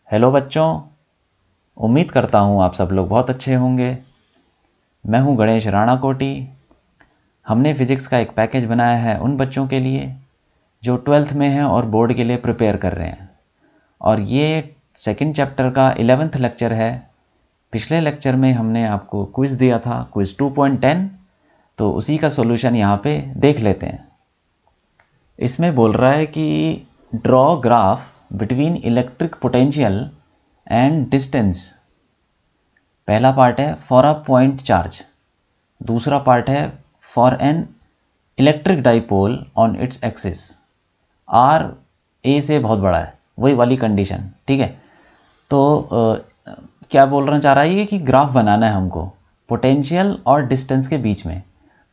Hello बच्चों, उम्मीद करता हूँ आप सब लोग बहुत अच्छे होंगे। मैं हूँ गणेश राणा कोटी। हमने फ़िज़िक्स का एक पैकेज बनाया है उन बच्चों के लिए जो 12th में हैं और बोर्ड के लिए प्रिपेयर कर रहे हैं। और ये सेकंड चैप्टर का 11th लेक्चर है। पिछले लेक्चर में हमने आपको क्विज़ दिया था, क्विज़ 2.10, तो उसी का सॉल्यूशन यहाँ पे देख लेते हैं। इसमें बोल रहा है कि draw graph between electric potential and distance. पहला पार्ट है फॉर अ पॉइंट चार्ज, दूसरा पार्ट है for an electric dipole on its axis. R a से बहुत बड़ा है, वही वाली कंडीशन, ठीक है। तो क्या बोलना चाह रहा है ये कि ग्राफ बनाना है हमको पोटेंशियल और डिस्टेंस के बीच में।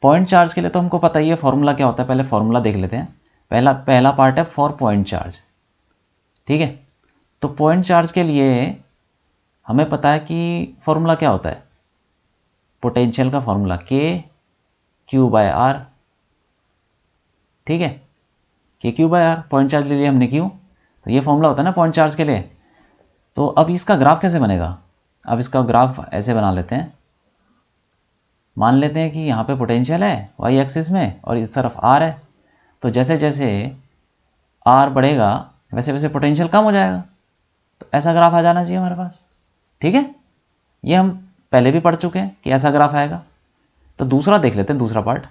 पॉइंट चार्ज के लिए तो हमको पता ही है फॉर्मूला क्या होता है, पहले फॉर्मूला देख लेते हैं। पहला पार्ट है फॉर पॉइंट चार्ज, ठीक है। तो पॉइंट चार्ज के लिए हमें पता है कि फॉर्मूला क्या होता है, पोटेंशियल का फॉर्मूला Q/R, ठीक है। Q/R, पॉइंट चार्ज ले लिया हमने Q, तो ये फॉर्मूला होता है ना पॉइंट चार्ज के लिए। तो अब इसका ग्राफ कैसे बनेगा? अब इसका ग्राफ ऐसे बना लेते हैं। मान लेते हैं कि यहाँ पे पोटेंशियल है वाई एक्सिस में और इस तरफ R है। तो जैसे जैसे R बढ़ेगा वैसे वैसे पोटेंशियल कम हो जाएगा। तो ऐसा ग्राफ आ जाना चाहिए हमारे पास, ठीक है। ये हम पहले भी पढ़ चुके हैं कि ऐसा ग्राफ आएगा। तो दूसरा देख लेते हैं, दूसरा पार्ट।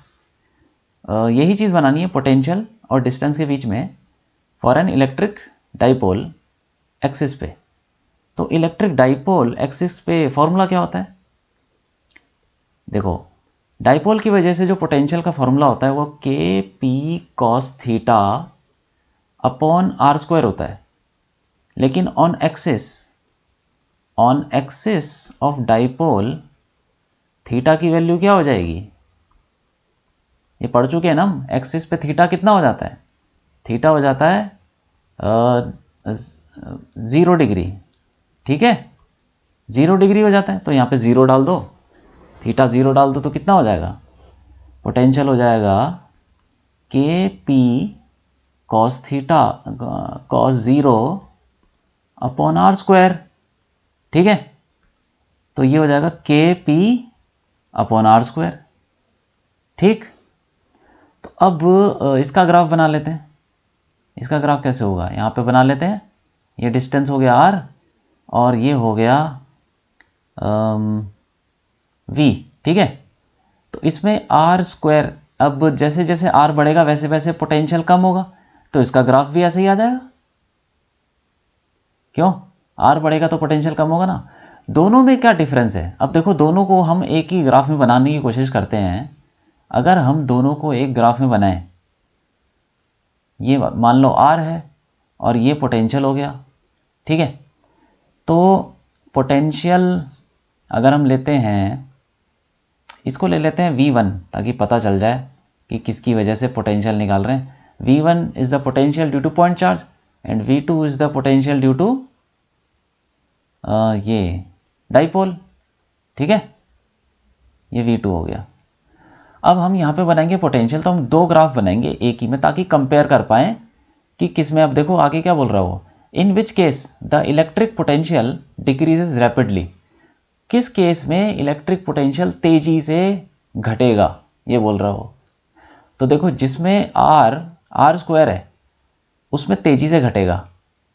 यही चीज़ बनानी है पोटेंशियल और डिस्टेंस के बीच में for an electric dipole axis पे। तो इलेक्ट्रिक डाइपोल एक्सिस पे फॉर्मूला क्या होता है? देखो, डाइपोल की वजह से जो पोटेंशियल का फॉर्मूला होता है वो Kp cos theta upon R² होता है। लेकिन on axis of dipole theta की वैल्यू क्या हो जाएगी? ये पढ़ चुके हैं ना हम। एक्सिस पे थीटा कितना हो जाता है? थीटा हो जाता है 0 डिग्री, ठीक है। 0 डिग्री हो जाता है, तो यहाँ पे 0 डाल दो, थीटा 0 डाल दो, तो कितना हो जाएगा? पोटेंशियल हो जाएगा Kp cos theta cos 0 upon R², ठीक है। तो ये हो जाएगा Kp अपॉन R², ठीक। तो अब इसका ग्राफ बना लेते हैं। इसका ग्राफ कैसे होगा? यहाँ पे बना लेते हैं। ये डिस्टेंस हो गया R और ये हो गया V, ठीक है। तो इसमें R², अब जैसे जैसे R बढ़ेगा वैसे वैसे पोटेंशियल कम होगा, तो इसका ग्राफ भी ऐसे ही आ जाएगा। क्यों? R बढ़ेगा तो पोटेंशियल कम होगा ना। दोनों में क्या डिफरेंस है? अब देखो, दोनों को हम एक ही ग्राफ में बनाने की कोशिश करते हैं। अगर हम दोनों को एक ग्राफ में बनाएं, ये मान लो R है और ये पोटेंशियल हो गया, ठीक है। तो पोटेंशियल अगर हम लेते हैं, इसको ले लेते हैं V1 ताकि पता चल जाए कि किसकी वजह से पोटेंशियल निकाल रहे हैं। V1 is the potential due to point charge and V2 is the potential due to ये डाइपोल, ठीक है। ये V2 हो गया। अब हम यहाँ पे बनाएंगे पोटेंशियल, तो हम दो ग्राफ बनाएंगे एक ही में ताकि कंपेयर कर पाएं कि किस में। अब देखो आगे क्या बोल रहा है वो, in which case the electric potential decreases rapidly. किस केस में इलेक्ट्रिक पोटेंशियल तेजी से घटेगा, ये बोल रहा हो। तो देखो, जिसमें R² है उसमें तेजी से घटेगा,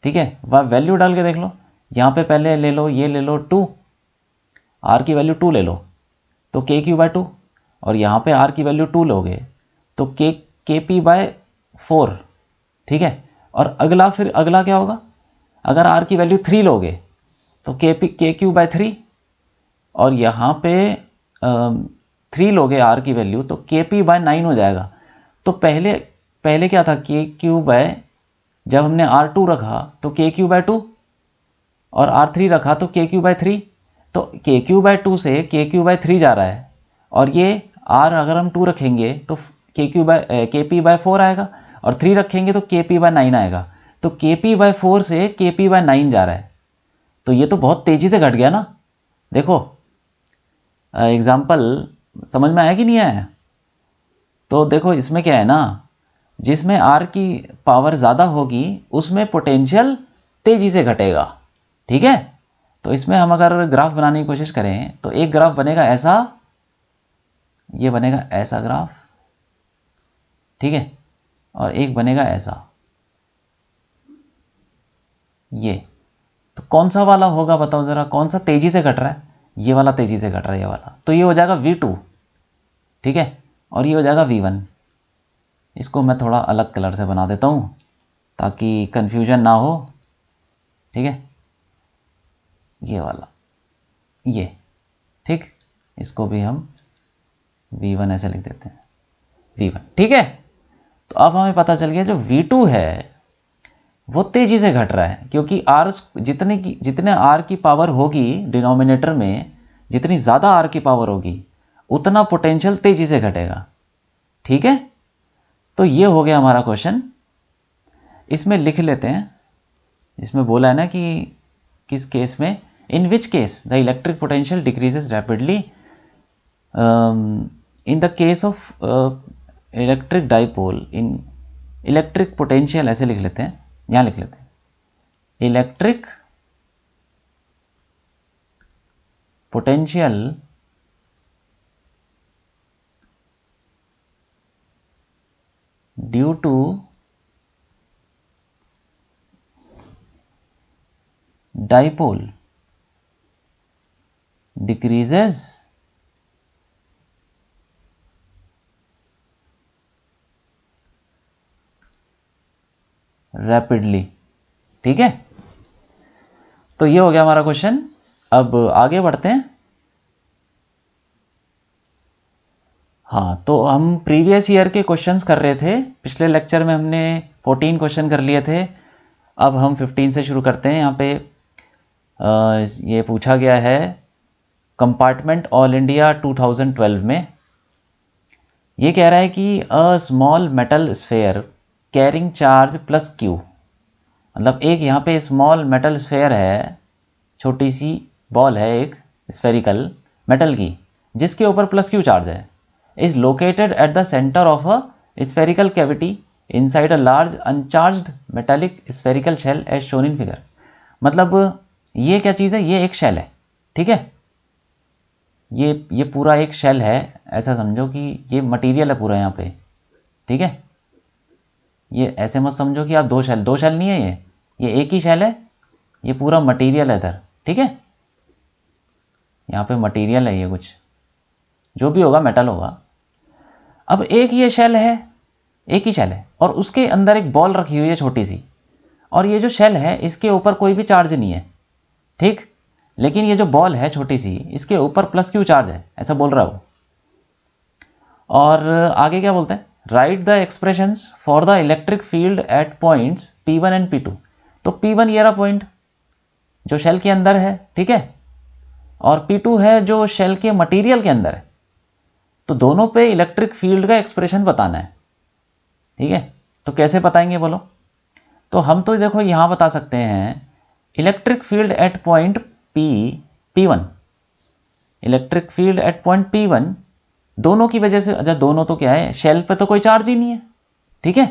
ठीक है। वह वैल्यू डाल के देख लो। यहाँ पे पहले ले लो, ये ले लो 2, R की वैल्यू 2 ले लो तो KQ/2, और यहाँ पे R की वैल्यू 2 लोगे तो KP/4, ठीक है। और फिर अगला क्या होगा? अगर R की वैल्यू 3 लोगे तो KQ/3, और यहाँ पे 3 लोगे R की वैल्यू तो KP/9 हो जाएगा। तो पहले क्या था? जब हमने R2 रखा तो KQ/2 और R3 रखा तो KQ/3। तो KQ/2 से KQ/3 जा रहा है, और ये R अगर हम 2 रखेंगे तो KP/4 आएगा, और 3 रखेंगे तो KP/9 आएगा। तो KP/4 से KP/9 जा रहा है। तो ये तो बहुत तेजी से घट गया ना। देखो एग्जाम्पल समझ में आया कि नहीं आया? तो देखो इसमें क्या है ना, जिसमें R की पावर ज़्यादा होगी उसमें पोटेंशियल तेजी से घटेगा, ठीक है। तो इसमें हम अगर ग्राफ बनाने की कोशिश करें तो एक ग्राफ बनेगा ऐसा, ये बनेगा ऐसा ग्राफ, ठीक है, और एक बनेगा ऐसा, ये। तो कौन सा वाला होगा बताओ जरा, कौन सा तेजी से घट रहा है? ये वाला तेजी से घट रहा है, ये वाला। तो ये हो जाएगा V2, ठीक है, और ये हो जाएगा V1। इसको मैं थोड़ा अलग कलर से बना देता हूं ताकि कंफ्यूजन ना हो, ठीक है, ये वाला, ये, ठीक, इसको भी हम V1 ऐसे लिख देते हैं, V1, ठीक है। तो अब हमें पता चल गया जो V2 है वो तेजी से घट रहा है, क्योंकि R जितने R की पावर होगी डिनोमिनेटर में, जितनी ज़्यादा R की पावर होगी उतना पोटेंशियल तेजी से घटेगा, ठीक है। तो ये हो गया हमारा क्वेश्चन। इसमें लिख लेते हैं, इसमें बोला है ना कि किस केस में, in which case the electric potential decreases rapidly in the case of electric dipole, इन इलेक्ट्रिक पोटेंशियल ऐसे लिख लेते हैं, यहां लिख लेते हैं, electric potential due to dipole decreases rapidly, ठीक है। तो ये हो गया हमारा क्वेश्चन। अब आगे बढ़ते हैं। हाँ, तो हम प्रीवियस ईयर के क्वेश्चंस कर रहे थे। पिछले लेक्चर में हमने 14 क्वेश्चन कर लिए थे, अब हम 15 से शुरू करते हैं। यहाँ पे ये पूछा गया है कंपार्टमेंट ऑल इंडिया 2012 में। ये कह रहा है कि a small metal sphere carrying charge plus Q, मतलब एक यहाँ पे स्मॉल मेटल स्फेयर है, छोटी सी बॉल है एक स्फेरिकल मेटल की, जिसके ऊपर प्लस क्यू चार्ज है, is located at the centre of a spherical cavity inside a large uncharged metallic spherical shell as shown in figure. मतलब ये क्या चीज़ है, ये एक शेल है, ठीक है, ये पूरा एक शेल है, ऐसा समझो कि ये मटेरियल है पूरा यहाँ पे, ठीक है। ये ऐसे मत समझो कि आप दो शेल नहीं है, ये एक ही शेल है, ये पूरा मटेरियल है इधर, ठीक है। यहाँ पे मटेरियल है, ये कुछ जो भी होगा मेटल होगा। अब एक ये शेल है, एक ही शेल है, और उसके अंदर एक बॉल रखी हुई है छोटी सी, और ये जो शेल है इसके ऊपर कोई भी चार्ज नहीं है, ठीक, लेकिन ये जो बॉल है छोटी सी, इसके ऊपर प्लस क्यू चार्ज है, ऐसा बोल रहा हूँ। और आगे क्या बोलते हैं, right the expressions for the electric field eight points P1 and P2। तो P1 ये रहा पॉइंट जो शेल के अंदर है, ठीक है, और P2 है जो शेल के मटेरियल के अंदर है। तो दोनों पे इलेक्ट्रिक फील्ड का एक्सप्रेशन बताना है, ठीक है। तो कैसे बताएंगे बोलो? तो हम तो देखो यहां बता सकते हैं electric field eight point P1, electric field eight point P1 दोनों की वजह से, अच्छा दोनों तो क्या है, शेल पे तो कोई चार्ज ही नहीं है, ठीक है,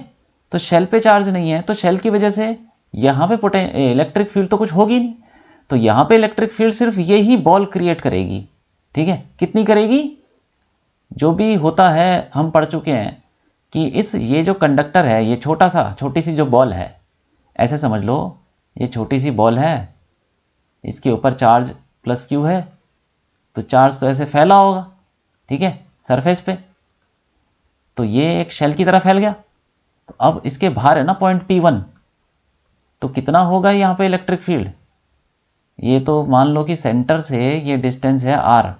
तो शेल पे चार्ज नहीं है, तो शेल की वजह से यहाँ पे इलेक्ट्रिक फील्ड तो कुछ होगी नहीं, तो यहाँ पे इलेक्ट्रिक फील्ड सिर्फ ये ही बॉल क्रिएट करेगी, ठीक है। कितनी करेगी? जो भी होता है हम पढ़ चुके हैं कि ये जो कंडक्टर है, ये छोटी सी जो बॉल है, ऐसे समझ लो ये छोटी सी बॉल है, इसके ऊपर चार्ज प्लस क्यू है, तो चार्ज तो ऐसे फैला होगा, ठीक है, सरफेस पे, तो ये एक शेल की तरह फैल गया। तो अब इसके बाहर है ना पॉइंट P1, तो कितना होगा यहाँ पे इलेक्ट्रिक फील्ड? ये तो मान लो कि सेंटर से ये डिस्टेंस है R,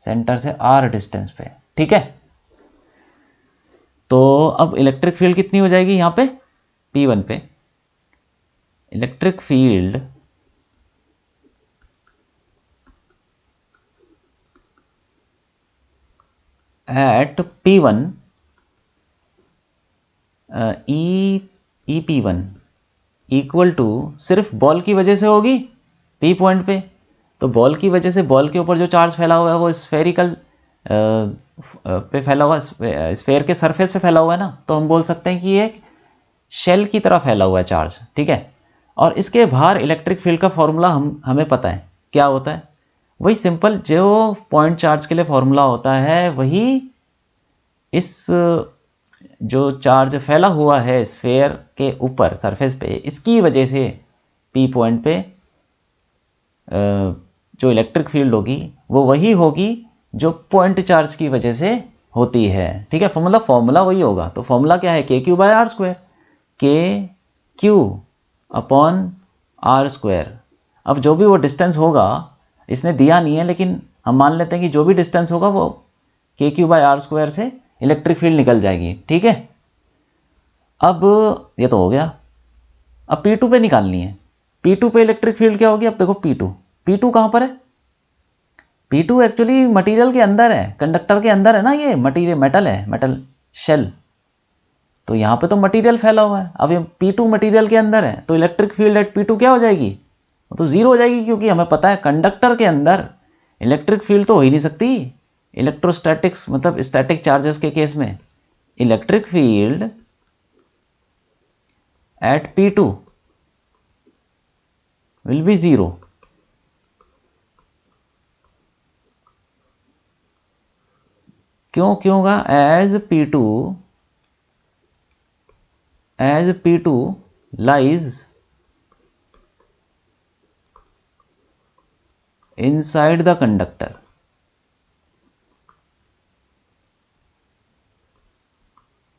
सेंटर से R डिस्टेंस पे, ठीक है। तो अब इलेक्ट्रिक फील्ड कितनी हो जाएगी यहाँ पे P1 पे? Electric field at P1 EP1 equal to सिर्फ बॉल की वजह से होगी P पॉइंट पे, तो बॉल की वजह से बॉल के ऊपर जो चार्ज फैला हुआ है वो स्फेरिकल पे फैला हुआ, स्फेयर के सरफेस पे फैला हुआ है ना, तो हम बोल सकते हैं कि ये शेल की तरह फैला हुआ है चार्ज, ठीक है। और इसके बाहर इलेक्ट्रिक फील्ड का फॉर्मूला हमें पता है क्या होता है, वही सिंपल जो पॉइंट चार्ज के लिए फॉर्मूला होता है वही इस जो चार्ज फैला हुआ है स्फेयर के ऊपर सरफेस पे, इसकी वजह से पी पॉइंट पे जो इलेक्ट्रिक फील्ड होगी वो वही होगी जो पॉइंट चार्ज की वजह से होती है। ठीक है, फॉर्मूला वही होगा। तो फॉर्मूला क्या है, के क्यू बाय आर स्क्वायर, के क्यू अपॉन आर स्क्वायर। अब जो भी वो डिस्टेंस होगा, इसने दिया नहीं है लेकिन हम मान लेते हैं कि जो भी डिस्टेंस होगा वो के क्यू बाय आर स्क्वायर से इलेक्ट्रिक फील्ड निकल जाएगी। ठीक है, अब ये तो हो गया। अब P2 पे निकालनी है। P2 पे इलेक्ट्रिक फील्ड क्या होगी, अब देखो P2 कहाँ पर है, P2 एक्चुअली मटेरियल के अंदर है, कंडक्टर के अंदर है ना, ये मटेरियल मेटल है, मेटल शेल। तो यहाँ पे तो मटेरियल फैला हुआ है, अब ये P2 मटेरियल के अंदर है, तो इलेक्ट्रिक फील्ड एट P2 क्या हो जाएगी, तो जीरो हो जाएगी, क्योंकि हमें पता है कंडक्टर के अंदर इलेक्ट्रिक फील्ड तो हो ही नहीं सकती। इलेक्ट्रोस्टैटिक्स मतलब स्टैटिक चार्जेस के केस में electric field at P2 will be zero. क्यों होगा, as P2 lies inside the conductor.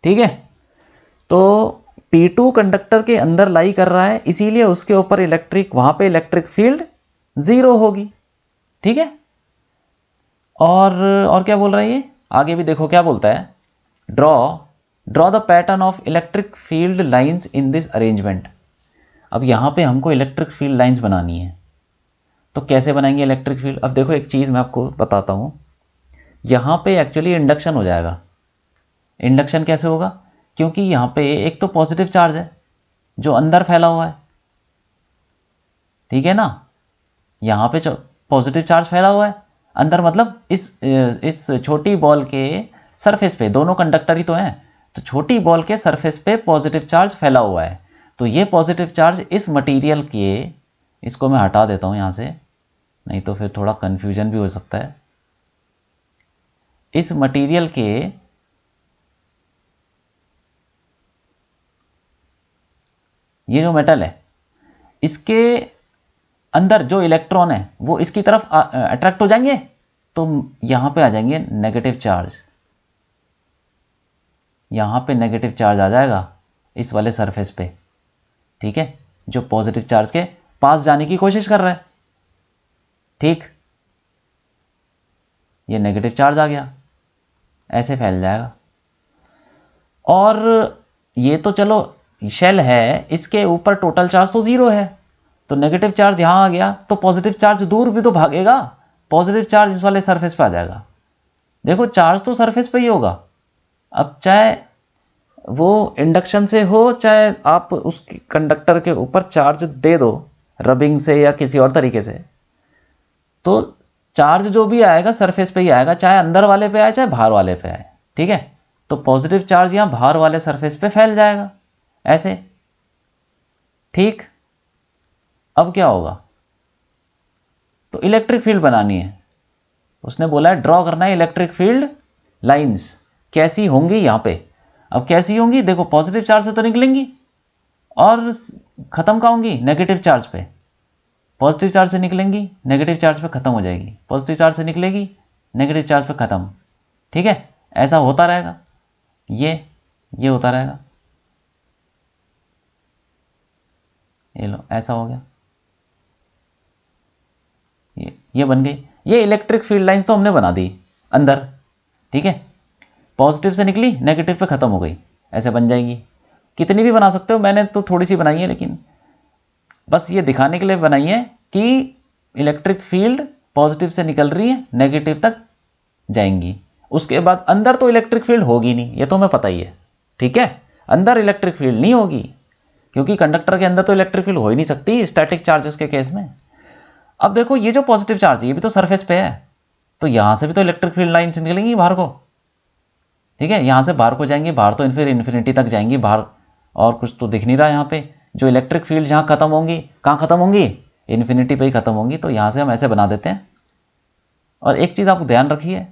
ठीक है, तो P2 कंडक्टर के अंदर लाई कर रहा है, इसीलिए उसके ऊपर वहां पे इलेक्ट्रिक फील्ड जीरो होगी। ठीक है, और क्या बोल रहा है ये, आगे भी देखो क्या बोलता है, draw the pattern of electric field lines in this arrangement. अब यहां पे हमको इलेक्ट्रिक फील्ड लाइंस बनानी है, तो कैसे बनाएंगे इलेक्ट्रिक फील्ड। अब देखो एक चीज मैं आपको बताता हूं, यहां पे एक्चुअली इंडक्शन हो जाएगा। इंडक्शन कैसे होगा, क्योंकि यहां पे एक तो पॉजिटिव चार्ज है जो अंदर फैला हुआ है। ठीक है ना, यहां पे पॉजिटिव चार्ज फैला हुआ है अंदर, मतलब इस छोटी बॉल के सरफेस पे, दोनों कंडक्टर ही तो हैं, तो छोटी बॉल के सरफेस पे पॉजिटिव चार्ज फैला हुआ है। तो ये पॉजिटिव चार्ज इस मटेरियल के, इसको मैं हटा देता हूं यहां से, नहीं तो फिर थोड़ा कंफ्यूजन भी हो सकता है। इस मटेरियल के ये जो मेटल है, इसके अंदर जो इलेक्ट्रॉन है वो इसकी तरफ अट्रैक्ट हो जाएंगे, तो यहां पे आ जाएंगे नेगेटिव चार्ज, यहां पे नेगेटिव चार्ज आ जाएगा इस वाले सरफेस पे। ठीक है, जो पॉजिटिव चार्ज के पास जाने की कोशिश कर रहा है। ठीक, ये नेगेटिव चार्ज आ गया, ऐसे फैल जाएगा। और ये तो चलो शेल है, इसके ऊपर टोटल चार्ज तो जीरो है, तो नेगेटिव चार्ज यहां आ गया, तो पॉजिटिव चार्ज दूर भी तो भागेगा, पॉजिटिव चार्ज इस वाले सरफेस पे आ जाएगा। देखो चार्ज तो सरफेस पे ही होगा, अब चाहे वो इंडक्शन से हो, चाहे आप उस कंडक्टर के ऊपर चार्ज दे दो रबिंग से या किसी और तरीके से, तो चार्ज जो भी आएगा सरफेस पे ही आएगा, चाहे अंदर वाले पे आए चाहे बाहर वाले पे आए। ठीक है, तो पॉजिटिव चार्ज यहां बाहर वाले सरफेस पे फैल जाएगा ऐसे। ठीक, अब क्या होगा, तो इलेक्ट्रिक फील्ड बनानी है, उसने बोला है ड्रॉ करना है इलेक्ट्रिक फील्ड लाइंस। कैसी होंगी यहां पे, अब कैसी होंगी, देखो पॉजिटिव चार्ज से तो निकलेंगी और खत्म कहाँ होंगी, नेगेटिव चार्ज पे। पॉजिटिव चार्ज से निकलेंगी, नेगेटिव चार्ज पे खत्म हो जाएगी, पॉजिटिव चार्ज से निकलेगी, नेगेटिव चार्ज पे खत्म। ठीक है, ऐसा होता रहेगा, ये होता रहेगा, ये लो ऐसा हो गया, ये बन गई। ये इलेक्ट्रिक फील्ड लाइंस तो हमने बना दी अंदर। ठीक है, पॉजिटिव से निकली, नेगेटिव पे खत्म हो गई, ऐसे बन जाएगी। कितनी भी बना सकते हो, मैंने तो थोड़ी सी बनाई है, लेकिन बस ये दिखाने के लिए बनाई है कि इलेक्ट्रिक फील्ड पॉजिटिव से निकल रही है, नेगेटिव तक जाएंगी। उसके बाद अंदर तो इलेक्ट्रिक फील्ड होगी नहीं, ये तो हमें पता ही है। ठीक है, अंदर इलेक्ट्रिक फील्ड नहीं होगी, क्योंकि कंडक्टर के अंदर तो इलेक्ट्रिक फील्ड हो ही नहीं सकती स्टैटिक चार्जेस के केस में। अब देखो ये जो पॉजिटिव चार्ज है ये भी तो सरफेस पे है, तो यहां से भी तो इलेक्ट्रिक फील्ड लाइंस निकलेंगी बाहर को। ठीक है, यहां से बाहर को जाएंगी, बाहर तो फिर इन्फिनिटी तक जाएंगी बाहर, और कुछ तो दिख नहीं रहा यहाँ पे, जो इलेक्ट्रिक फील्ड जहाँ खत्म होंगी, कहाँ खत्म होंगी, इन्फिनिटी पे ही खत्म होंगी। तो यहाँ से हम ऐसे बना देते हैं। और एक चीज़ आप ध्यान रखिए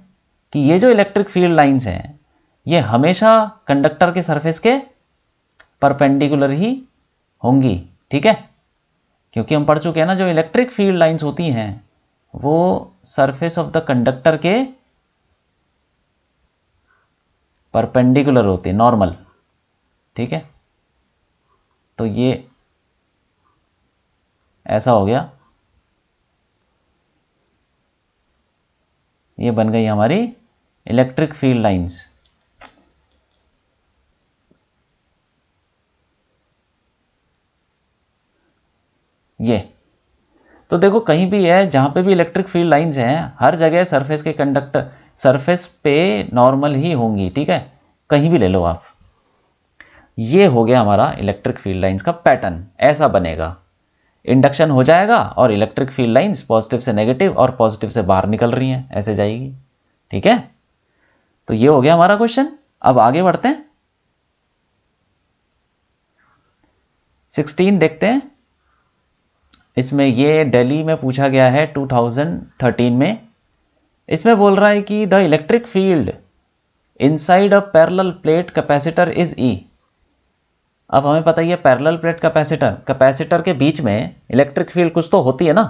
कि ये जो इलेक्ट्रिक फील्ड लाइंस हैं ये हमेशा कंडक्टर के सरफेस के परपेंडिकुलर ही होंगी, ठीक है, क्योंकि हम पढ़ चुके हैं ना, जो इलेक्ट्रिक फील्ड लाइंस होती हैं वो सरफेस ऑफ द कंडक्टर के परपेंडिकुलर होती है, नॉर्मल, ठीक है। तो ये ऐसा हो गया, ये बन गई हमारी इलेक्ट्रिक फील्ड लाइंस। ये तो देखो कहीं भी है जहां पे भी इलेक्ट्रिक फील्ड लाइंस हैं, हर जगह सरफेस के कंडक्टर सरफेस पे नॉर्मल ही होंगी, ठीक है, कहीं भी ले लो आप। ये हो गया हमारा इलेक्ट्रिक फील्ड लाइंस का पैटर्न, ऐसा बनेगा। इंडक्शन हो जाएगा और इलेक्ट्रिक फील्ड लाइंस पॉजिटिव से नेगेटिव और पॉजिटिव से बाहर निकल रही हैं, ऐसे जाएगी, ठीक है। तो ये हो गया हमारा क्वेश्चन। अब आगे बढ़ते हैं, 16 देखते हैं। इसमें ये दिल्ली में पूछा गया है 2013 में। इसमें बोल रहा है कि the electric field inside a parallel plate capacitor is E. अब हमें पता ही है पैरेलल प्लेट कैपेसिटर के बीच में इलेक्ट्रिक फील्ड कुछ तो होती है ना,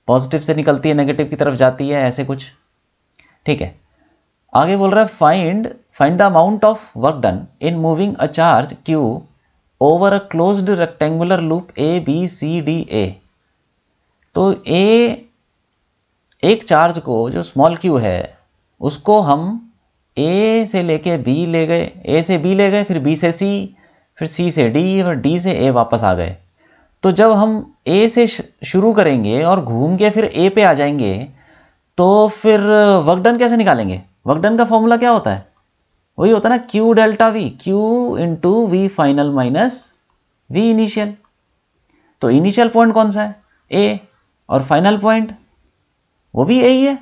पॉजिटिव से निकलती है नेगेटिव की तरफ जाती है, ऐसे कुछ, ठीक है। आगे बोल रहा है find the amount of work done in moving a charge Q over a closed rectangular loop A B C D A. तो एक चार्ज को, जो स्मॉल क्यू है, उसको हम ए से लेके बी ले गए, ए से बी ले गए, फिर बी से सी, फिर सी से डी, और डी से ए वापस आ गए। तो जब हम ए से शुरू करेंगे और घूम के फिर ए पे आ जाएंगे, तो फिर वर्क डन कैसे निकालेंगे? वर्क डन का फॉर्मूला क्या होता है? वही होता है ना, Q delta V, Q into V final minus V initial. तो इनिशियल पॉइंट कौन सा है? ए, और फाइनल पॉइंट वो भी ए ही है।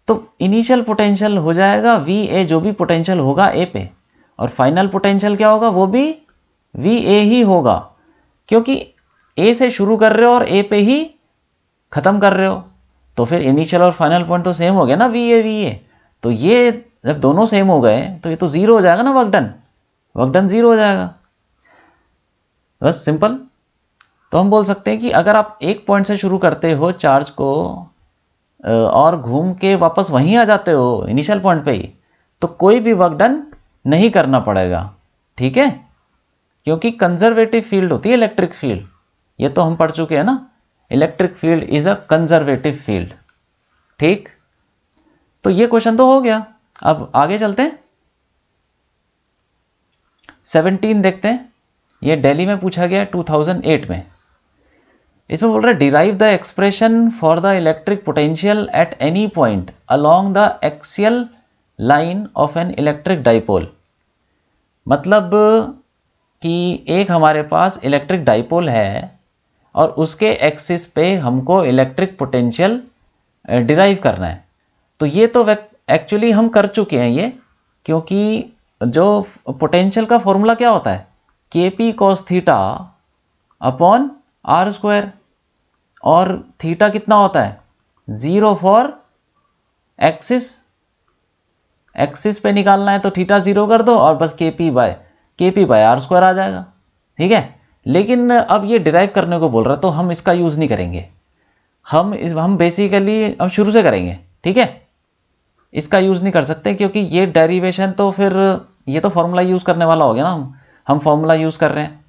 तो इनिशियल पोटेंशियल हो जाएगा वी ए, जो भी पोटेंशियल होगा ए पे, और फाइनल पोटेंशियल क्या होगा? वो भी वी ए ही होगा, क्योंकि ए से शुरू कर रहे हो और ए पे ही खत्म कर रहे हो। तो फिर इनिशियल और फाइनल पॉइंट तो सेम हो गया ना, वी ए। तो ये जब दोनों सेम हो गए तो ये तो जीरो हो जाएगा ना, वर्क डन जीरो हो जाएगा। बस सिंपल। तो हम बोल सकते हैं कि अगर आप एक पॉइंट से शुरू करते हो चार्ज को और घूम के वापस वहीं आ जाते हो इनिशियल पॉइंट पे ही, तो कोई भी वर्क डन नहीं करना पड़ेगा, ठीक है, क्योंकि कंजर्वेटिव फील्ड होती है इलेक्ट्रिक फील्ड। ये तो हम पढ़ चुके हैं ना, electric field is a conservative field, ठीक। तो ये क्वेश्चन तो हो गया। अब आगे चलते हैं, 17 देखते हैं। ये दिल्ली में पूछा गया 2008 में। इसमें बोल रहा है derive the expression for the electric potential at any point along the axial line of N electric dipole. मतलब कि एक हमारे पास इलेक्ट्रिक डाइपोल है और उसके एक्सिस पे हमको इलेक्ट्रिक पोटेंशियल डिराइव करना है। तो ये तो एक्चुअली हम कर चुके हैं ये, क्योंकि जो पोटेंशियल का फॉर्मूला क्या होता है? K P cos theta upon R square, और थीटा कितना होता है? 0 फॉर एक्सिस पे निकालना है तो थीटा 0 कर दो और बस के पी बाय आर स्क्वायर आ जाएगा, ठीक है। लेकिन अब ये डिराइव करने को बोल रहा है तो हम इसका यूज नहीं करेंगे, हम बेसिकली हम शुरू से करेंगे, ठीक है। इसका यूज नहीं कर सकते क्योंकि ये डेरिवेशन तो फिर ये तो फॉर्मूला यूज करने वाला हो गया ना, हम फॉर्मूला यूज कर रहे हैं।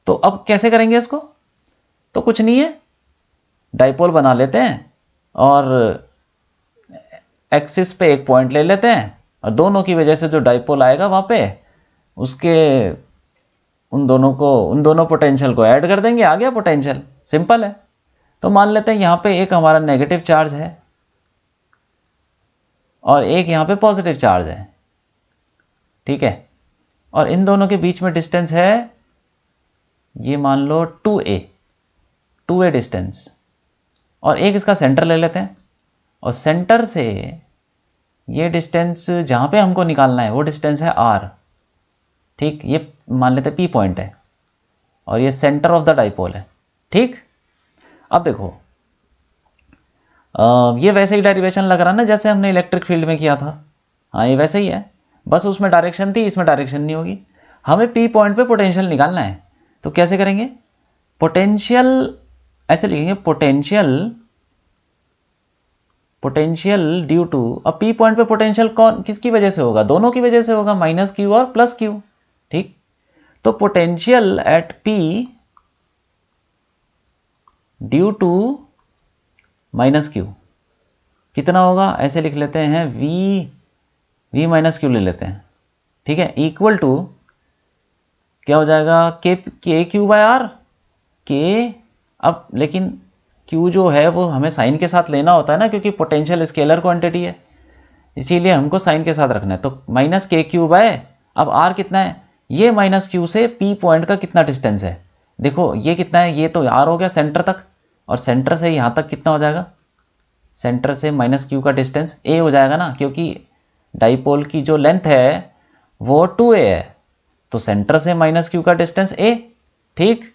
तो अब कैसे करेंगे इसको? तो कुछ नहीं है, डाइपोल बना लेते हैं और एक्सिस पे एक पॉइंट ले लेते हैं, और दोनों की वजह से जो डाइपोल आएगा वहां पे उसके उन दोनों पोटेंशियल को ऐड कर देंगे, आ गया पोटेंशियल, सिंपल है। तो मान लेते हैं यहां पे एक हमारा नेगेटिव चार्ज है और एक यहां पे पॉजिटिव चार्ज है, ठीक है, और इन दोनों के बीच में डिस्टेंस है, ये मान लो 2a डिस्टेंस, और एक इसका सेंटर ले लेते हैं, और सेंटर से ये डिस्टेंस जहां पे हमको निकालना है वो डिस्टेंस है r, ठीक, ये मान लेते हैं p पॉइंट है। और ये सेंटर ऑफ द डाइपोल है। ठीक, अब देखो ये वैसे ही डेरिवेशन लग रहा ना जैसे हमने इलेक्ट्रिक फील्ड में किया था। हाँ ये वैसे ही है, बस उसमें डायरेक्शन थी, इसमें डायरेक्शन नहीं होगी। हमें पी पॉइंट पे पोटेंशियल निकालना है, तो कैसे करेंगे? पोटेंशियल ऐसे लिखेंगे, पोटेंशियल ड्यू टू, अब पी पॉइंट पे पोटेंशियल कौन किसकी वजह से होगा? दोनों की वजह से होगा, माइनस क्यू और प्लस क्यू। ठीक, तो potential at P due to minus Q कितना होगा? ऐसे लिख लेते हैं, वी माइनस क्यू ले लेते हैं। ठीक है, इक्वल टू क्या हो जाएगा? के क्यू बाय आर के। अब लेकिन क्यू जो है वो हमें साइन के साथ लेना होता है ना, क्योंकि पोटेंशियल स्केलर क्वांटिटी है, इसीलिए हमको साइन के साथ रखना है। तो माइनस के क्यू बाय, अब आर कितना है? ये माइनस क्यू से पी पॉइंट का कितना डिस्टेंस है? देखो ये कितना है, ये तो आर हो गया सेंटर तक, और सेंटर से यहाँ तक कितना हो जाएगा? सेंटर से माइनस क्यू का डिस्टेंस ए हो जाएगा ना, क्योंकि डाइपोल की जो लेंथ है वो 2a है, तो सेंटर से माइनस क्यू का डिस्टेंस a। ठीक,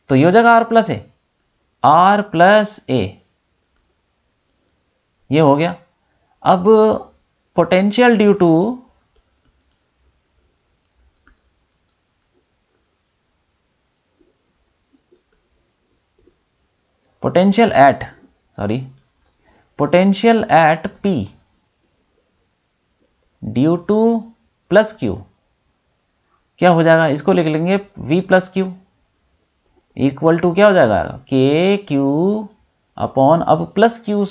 तो ये हो जाएगा r प्लस ए, ये हो गया। अब potential due to potential at P due to plus Q क्या हो जाएगा? इसको लिख लेंगे V plus Q equal to क्या हो जाएगा? के क्यू अपॉन, अब प्लस क्यू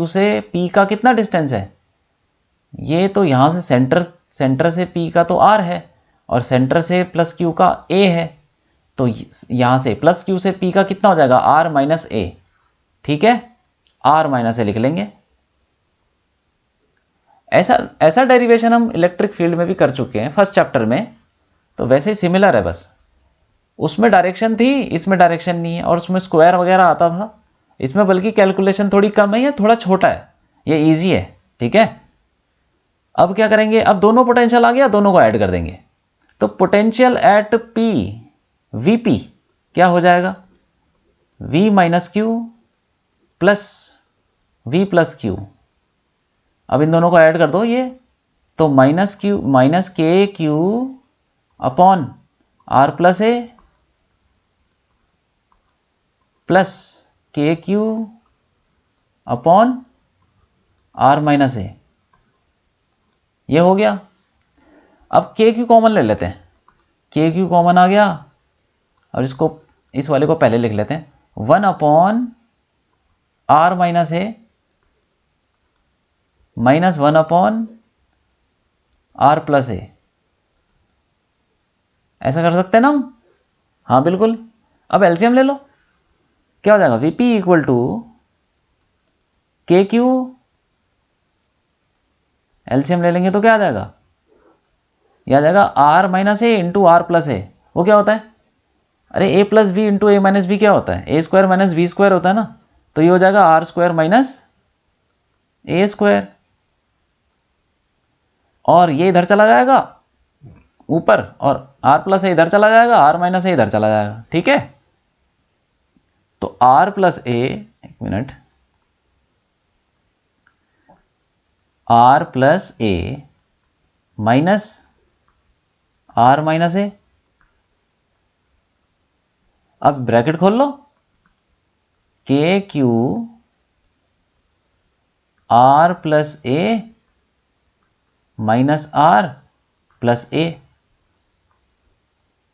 से P का कितना डिस्टेंस है? ये तो यहाँ से सेंटर से P का तो R है, और सेंटर से प्लस क्यू का A है, तो यहाँ से प्लस क्यू से P का कितना हो जाएगा? R माइनस ए। ठीक है, R माइनस ए लिख लेंगे। ऐसा डेरिवेशन हम इलेक्ट्रिक फील्ड में भी कर चुके हैं फर्स्ट चैप्टर में, तो वैसे ही सिमिलर है, बस उसमें डायरेक्शन थी, इसमें डायरेक्शन नहीं है, और उसमें स्क्वायर वगैरह आता था। इसमें बल्कि कैलकुलेशन थोड़ी कम है, या थोड़ा छोटा है, ये इजी है। ठीक है, अब क्या करेंगे? अब दोनों पोटेंशियल आ गया, दोनों को ऐड कर देंगे, तो पोटेंशियल एट पी वीपी क्या हो जाएगा? V minus Q plus V plus Q. अब इन दोनों को ऐड कर दो, ये तो minus K Q upon are plus A plus K Q upon are minus A, ये हो गया। अब के क्यू कॉमन ले लेते हैं, के क्यू कॉमन आ गया, और इस वाले को पहले लिख लेते हैं, 1 upon are minus a minus 1 upon are plus a. ऐसा कर सकते हैं ना हम? हाँ बिल्कुल। अब एलसीएम ले लो, क्या हो जाएगा? VP equal to k q, LCM ले लेंगे तो क्या आ जाएगा? यह आ जाएगा r minus a into r plus a. वो क्या होता है? अरे a plus b into a minus b क्या होता है? A square minus b square होता है ना, तो ये हो जाएगा आर स्क्वायर माइनस ए स्क्वायर, और ये इधर चला जाएगा ऊपर, और आर प्लस ए इधर चला जाएगा, आर माइनस ए इधर चला जाएगा। ठीक है, तो आर प्लस ए, एक minute, r plus a minus r minus a, अब ब्रैकेट खोल लो, k q r plus a minus r plus a,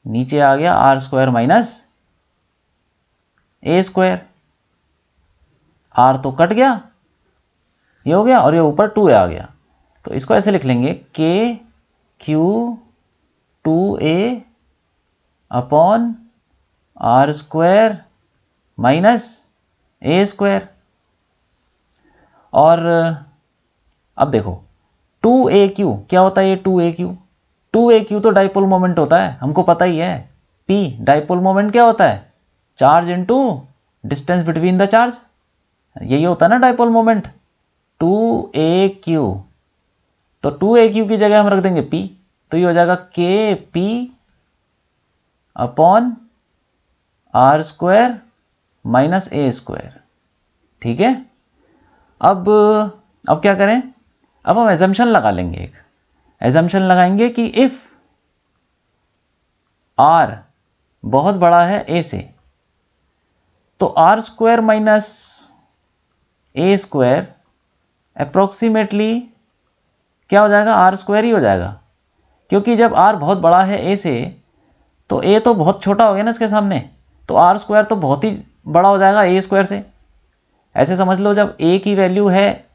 नीचे आ गया आर स्क्वायर माइनस ए स्क्वायर, आर तो कट गया, ये हो गया, और ये ऊपर 2a आ गया, तो इसको ऐसे लिख लेंगे, K Q 2a upon R square minus ए स्क्वायर। और अब देखो 2aq क्या होता है? ये 2aq तो डाइपोल मोमेंट होता है, हमको पता ही है। p डाइपोल मोमेंट क्या होता है? Charge into distance between the charge, यही होता है ना डाइपोल मोमेंट। 2aq, तो 2aq की जगह हम रख देंगे p, तो ये हो जाएगा K P upon R square minus ए स्क्वायर। ठीक है, अब क्या करें, अब हम एजम्पशन लगा लेंगे। एक एजम्पशन लगाएंगे कि इफ आर बहुत बड़ा है ए से, तो आर स्क्वायर माइनस ए स्क्वायर अप्रोक्सीमेटली क्या हो जाएगा, आर स्क्वायर ही हो जाएगा। क्योंकि जब आर बहुत बड़ा है ए से, तो ए तो बहुत छोटा हो गया ना इसके सामने, तो आर स्क्वायर तो बहुत ही बड़ा हो जाएगा ए स्क्वायर से। ऐसे समझ लो, जब ए की वैल्यू है,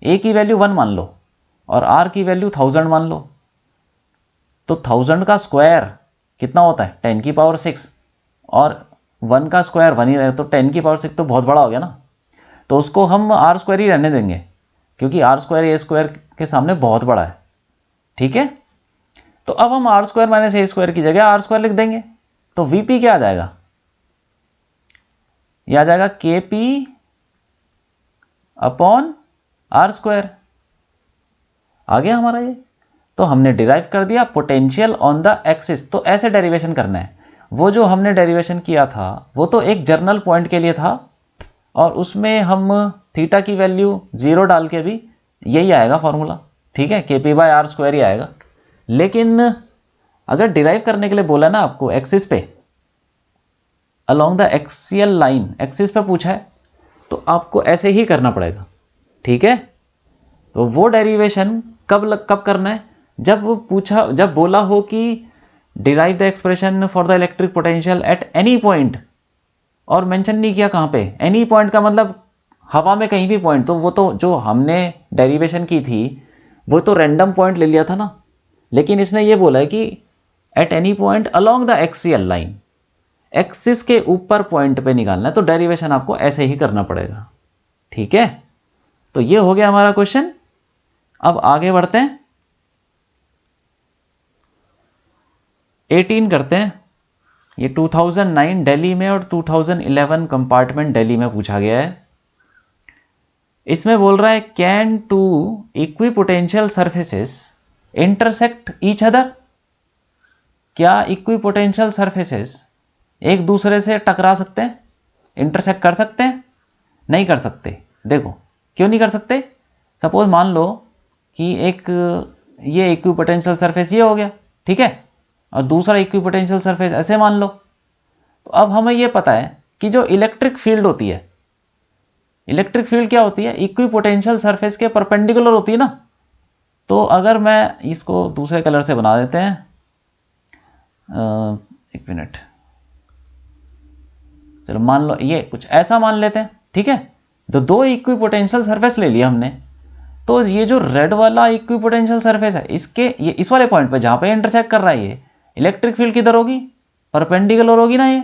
ए की वैल्यू 1 मान लो और आर की वैल्यू 1000 मान लो, तो 1000 का स्क्वायर कितना होता है 10 की पावर 6, और 1 का स्क्वायर 1 ही रहे, तो 10 की पावर 6 तो बहुत बड़ा हो गया ना। तो उसको हम आर स्क्वायर ही रहने देंगे, क्योंकि आर स्क्वायर ए स्क्वायर के सामने बहुत बड़ा है। ठीक है, तो अब हम आर स्क्वायर माइनस ए स्क्वायर की जगह आर स्क्वायर लिख देंगे। तो वीपी क्या आ जाएगा, यह आ जाएगा K P upon R square. आ गया हमारा ये। तो हमने डिराइव कर दिया पोटेंशियल ऑन द एक्सिस। तो ऐसे डेरिवेशन करना है। वो जो हमने डेरिवेशन किया था वो तो एक जर्नल पॉइंट के लिए था, और उसमें हम थीटा की वैल्यू 0 डाल के भी यही आएगा फॉर्मूला। ठीक है, K P bye are square ही आएगा। लेकिन अगर डिराइव करने के लिए बोला ना आपको एक्सिस पे, along the axial line, axis पे पूछा है, तो आपको ऐसे ही करना पड़ेगा। ठीक है, तो वो डेरिवेशन कब करना है, जब बोला हो कि derive the expression for the electric potential at any point, और मेंशन नहीं किया कहां पे। एनी पॉइंट का मतलब हवा में कहीं भी पॉइंट, तो वो तो जो हमने डेरिवेशन की थी वो तो रैंडम पॉइंट ले लिया था ना। लेकिन इसने ये बोला है कि at any point along the axial line, axis के ऊपर पॉइंट पे निकालना है, तो डेरिवेशन आपको ऐसे ही करना पड़ेगा। ठीक है, तो ये हो गया हमारा क्वेश्चन। अब आगे बढ़ते हैं, 18 करते हैं। ये 2009 दिल्ली में और 2011 कंपार्टमेंट दिल्ली में पूछा गया है। इसमें बोल रहा है can two equipotential surfaces intersect each other. क्या इक्विपोटेंशियल सरफेसेस एक दूसरे से टकरा सकते हैं, इंटरसेक्ट कर सकते हैं? नहीं कर सकते। देखो क्यों नहीं कर सकते। सपोज मान लो कि एक ये इक्विपोटेंशियल सरफेस ये हो गया, ठीक है, और दूसरा इक्विपोटेंशियल सरफेस ऐसे मान लो। तो अब हमें ये पता है कि जो इलेक्ट्रिक फील्ड होती है, इलेक्ट्रिक फील्ड क्या होती है, इक्विपोटेंशियल सरफेस के परपेंडिकुलर होती है ना। तो अगर मैं इसको दूसरे कलर से बना देते हैं, एक मिनट, चलो मान लो ये कुछ ऐसा मान लेते हैं। ठीक है, तो दो इक्विपोटेंशियल सरफेस ले लिया हमने। तो ये जो रेड वाला इक्विपोटेंशियल सरफेस है, इसके ये इस वाले पॉइंट पे जहां पे इंटरसेक्ट कर रहा है, ये इलेक्ट्रिक फील्ड किधर होगी, परपेंडिकुलर होगी ना, ये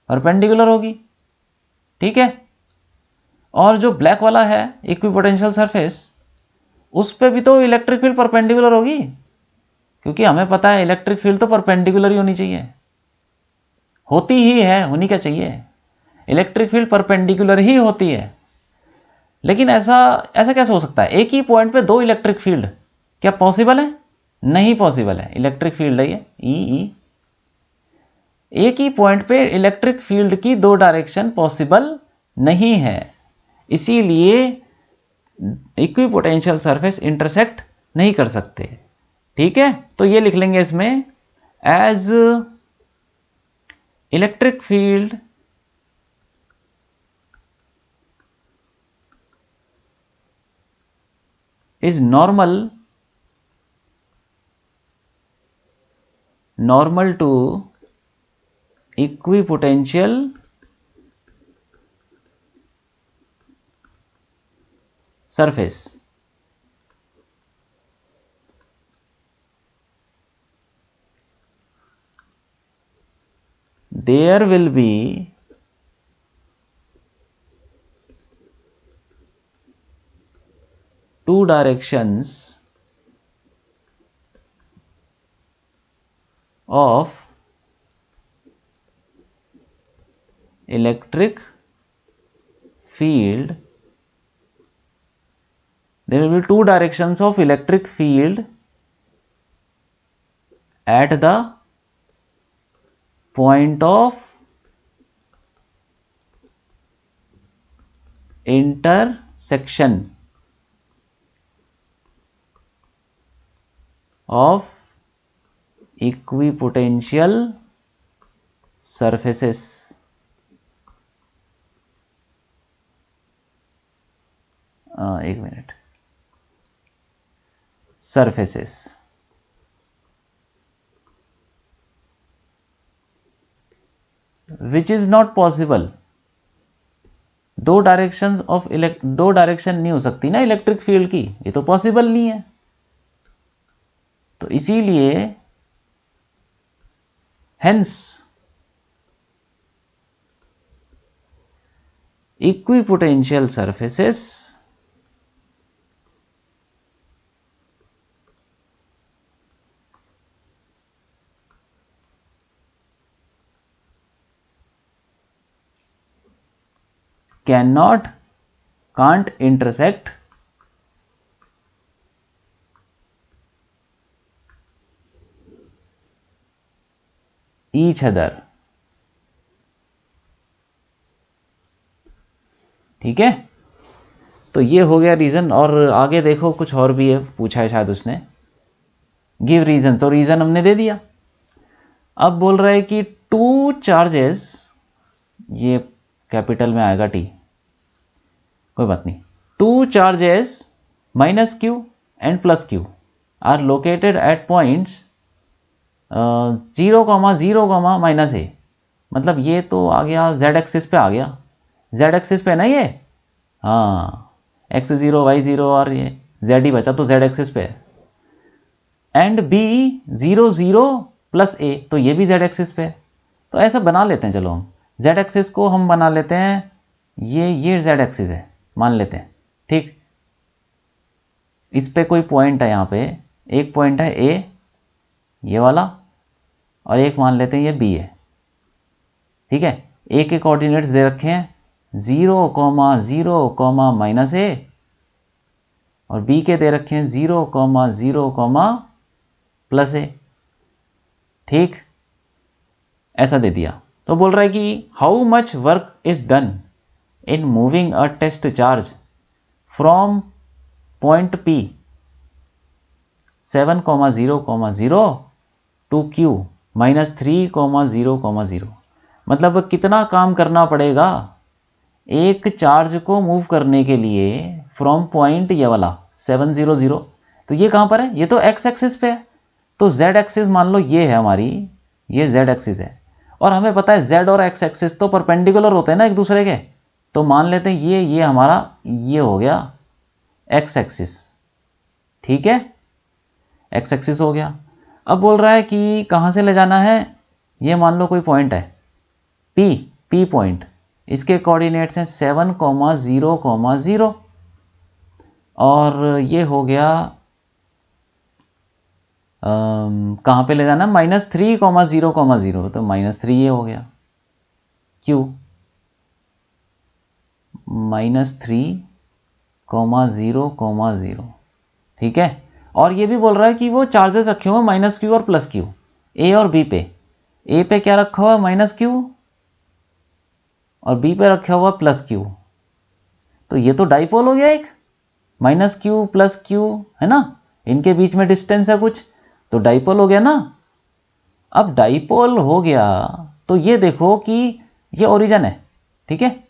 परपेंडिकुलर होगी। ठीक है, और जो ब्लैक वाला है इक्विपोटेंशियल सरफेस, उस पे भी तो इलेक्ट्रिक फील्ड परपेंडिकुलर होगी, क्योंकि हमें पता है इलेक्ट्रिक फील्ड तो परपेंडिकुलर ही होनी चाहिए, होती ही है, होनी क्या चाहिए, इलेक्ट्रिक फील्ड परपेंडिकुलर ही होती है। लेकिन ऐसा कैसे हो सकता है, एक ही पॉइंट पे दो इलेक्ट्रिक फील्ड, क्या पॉसिबल है? नहीं पॉसिबल है। इलेक्ट्रिक फील्ड है ये ई, एक ही पॉइंट पे इलेक्ट्रिक फील्ड की दो डायरेक्शन पॉसिबल नहीं है, इसीलिए इक्विपोटेंशियल सरफेस इंटरसेक्ट नहीं कर सकते। ठीक है, तो ये लिख लेंगे इसमें, as electric field is normal to equipotential surface, there will be two directions of electric field, there will be two directions of electric field at the point of intersection of equipotential surfaces. एक minute, surfaces which is not possible. दो direction नहीं हो सकती ना electric field की, ये तो possible नहीं है। तो इसीलिए hence equipotential surfaces can't intersect each other। ठीक है, तो ये हो गया रीजन। और आगे देखो कुछ और भी है, पूछा है शायद उसने, गिव रीजन, तो रीजन हमने दे दिया। अब बोल रहा है कि टू चार्जेस, ये कैपिटल में आएगा टी, कोई बात नहीं, two charges minus q and plus q are located at points 0,0, minus a. मतलब ये तो आ गया z एक्सिस पे, आ गया z एक्सिस पे ना ये, हाँ x0 y0 और ये z ही बचा, तो z एक्सिस पे है। एंड b 0 0 प्लस a, तो ये भी z एक्सिस पे है। तो ऐसा बना लेते हैं, चलो हम z एक्सिस को हम बना लेते हैं, ये z एक्सिस है मान लेते हैं, ठीक। इस पे कोई पॉइंट है, यहाँ पे एक पॉइंट है a, ये वाला, और एक मान लेते हैं ये b है, ठीक है। a के कोऑर्डिनेट्स दे रखे हैं 0,0, माइनस a, और b के दे रखे हैं 0,0, प्लस a, ठीक, ऐसा दे दिया। तो बोल रहा है कि how much work is done in moving a test charge from point p 7,0,0 to q -3,0,0। मतलब कितना काम करना पड़ेगा एक चार्ज को मूव करने के लिए फ्रॉम पॉइंट ये वाला 7,0,0, तो ये कहाँ पर है, ये तो x एक्सिस पे है, तो z एक्सिस मान लो ये है हमारी, ये z एक्सिस है, और हमें पता है z और x एक्सिस तो परपेंडिकुलर होते हैं ना एक दूसरे के, तो मान लेते हैं ये हमारा ये हो गया x एक्सिस, ठीक है, x एक्सिस हो गया। अब बोल रहा है कि कहाँ से ले जाना है, ये मान लो कोई पॉइंट है p पॉइंट, इसके कोऑर्डिनेट्स हैं 7,0,0, और ये हो गया कहाँ पे ले जाना, -3,0,0, तो -3 ये हो गया, q -3,0,0, ठीक है। और ये भी बोल रहा है कि वो चार्जेस रखे हुए माइनस क्यू और प्लस क्यू, ए और बी पे। ए पे क्या रखा हुआ है, माइनस क्यू, और बी पे रखा हुआ प्लस क्यू, तो ये तो डाइपोल हो गया एक, माइनस क्यू प्लस क्यू है ना, इनके बीच में डिस्टेंस है कुछ, तो डाइपोल हो गया ना। अब डाइपोल हो गया तो ये देखो कि ये ओरिजिन है, ठीक है,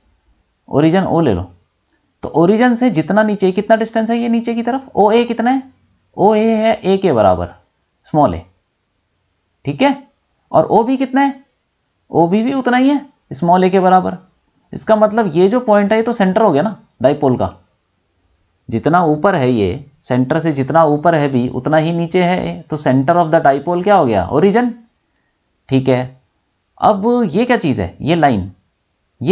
ओरिजिन ओ ले लो, तो ओरिजिन से जितना नीचे, कितना डिस्टेंस है ये नीचे की तरफ, ओ ए कितना है, ओ ए है ए के बराबर, स्मॉल ए, ठीक है, और ओ बी कितना है, ओ बी भी उतना ही है, स्मॉल ए के बराबर। इसका मतलब ये जो पॉइंट है ये तो सेंटर हो गया ना डाइपोल का, जितना ऊपर है ये, सेंटर से जितना ऊपर है बी उतना ही नीचे है ए, तो सेंटर ऑफ द डाइपोल क्या हो गया, ओरिजिन, ठीक है। अब ये क्या चीज़ है, ये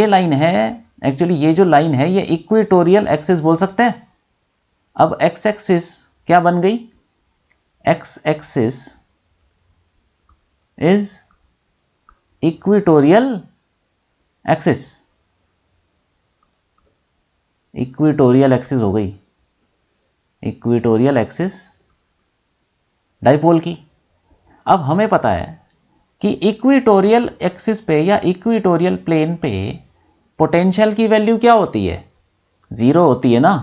लाइन है, एक्चुअली ये जो लाइन है ये इक्वेटोरियल एक्सिस बोल सकते हैं। अब एक्स एक्सिस क्या बन गई, x axis is equatorial axis, equatorial axis हो गई, इक्वेटोरियल एक्सिस डाइपोल की। अब हमें पता है कि इक्वेटोरियल एक्सिस पे या इक्वेटोरियल प्लेन पे पोटेंशियल की वैल्यू क्या होती है, 0 होती है ना।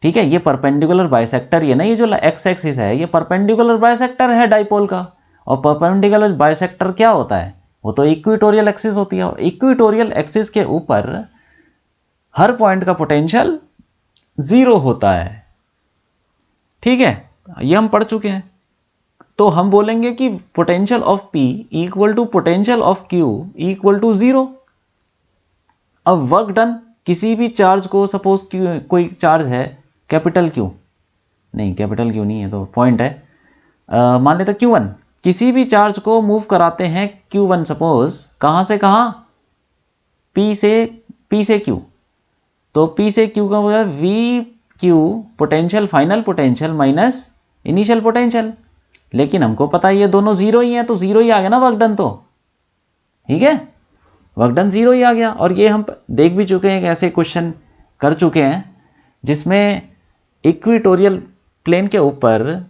ठीक है, ये परपेंडिकुलर बाइसेक्टर, ये ना, ये जो एक्स एक्सिस है ये परपेंडिकुलर बाइसेक्टर है डाइपोल का। और परपेंडिकुलर बाइसेक्टर क्या होता है, वो तो इक्वेटोरियल एक्सिस होती है। और इक्वेटोरियल एक्सिस के ऊपर हर पॉइंट का पोटेंशियल 0 होता है। ठीक है, ये हम पढ़ चुके हैं। तो हम बोलेंगे कि potential of P equal to potential of Q equal to 0। अब वर्क डन, किसी भी चार्ज को, सपोज कोई चार्ज है कैपिटल Q, नहीं कैपिटल Q नहीं है तो पॉइंट है, मान लेते Q1, किसी भी चार्ज को मूव कराते हैं Q1 सपोज, कहां से कहां, P से Q। तो P से Q का होगा VQ potential, final potential minus initial potential. लेकिन हमको पता है ये दोनों 0 ही हैं, तो 0 ही आ गया ना वर्क डन। तो ठीक है, वर्क डन 0 ही आ गया। और ये हम देख भी चुके हैं कि ऐसे क्वेश्चन कर चुके हैं जिसमें इक्वेटोरियल प्लेन के ऊपर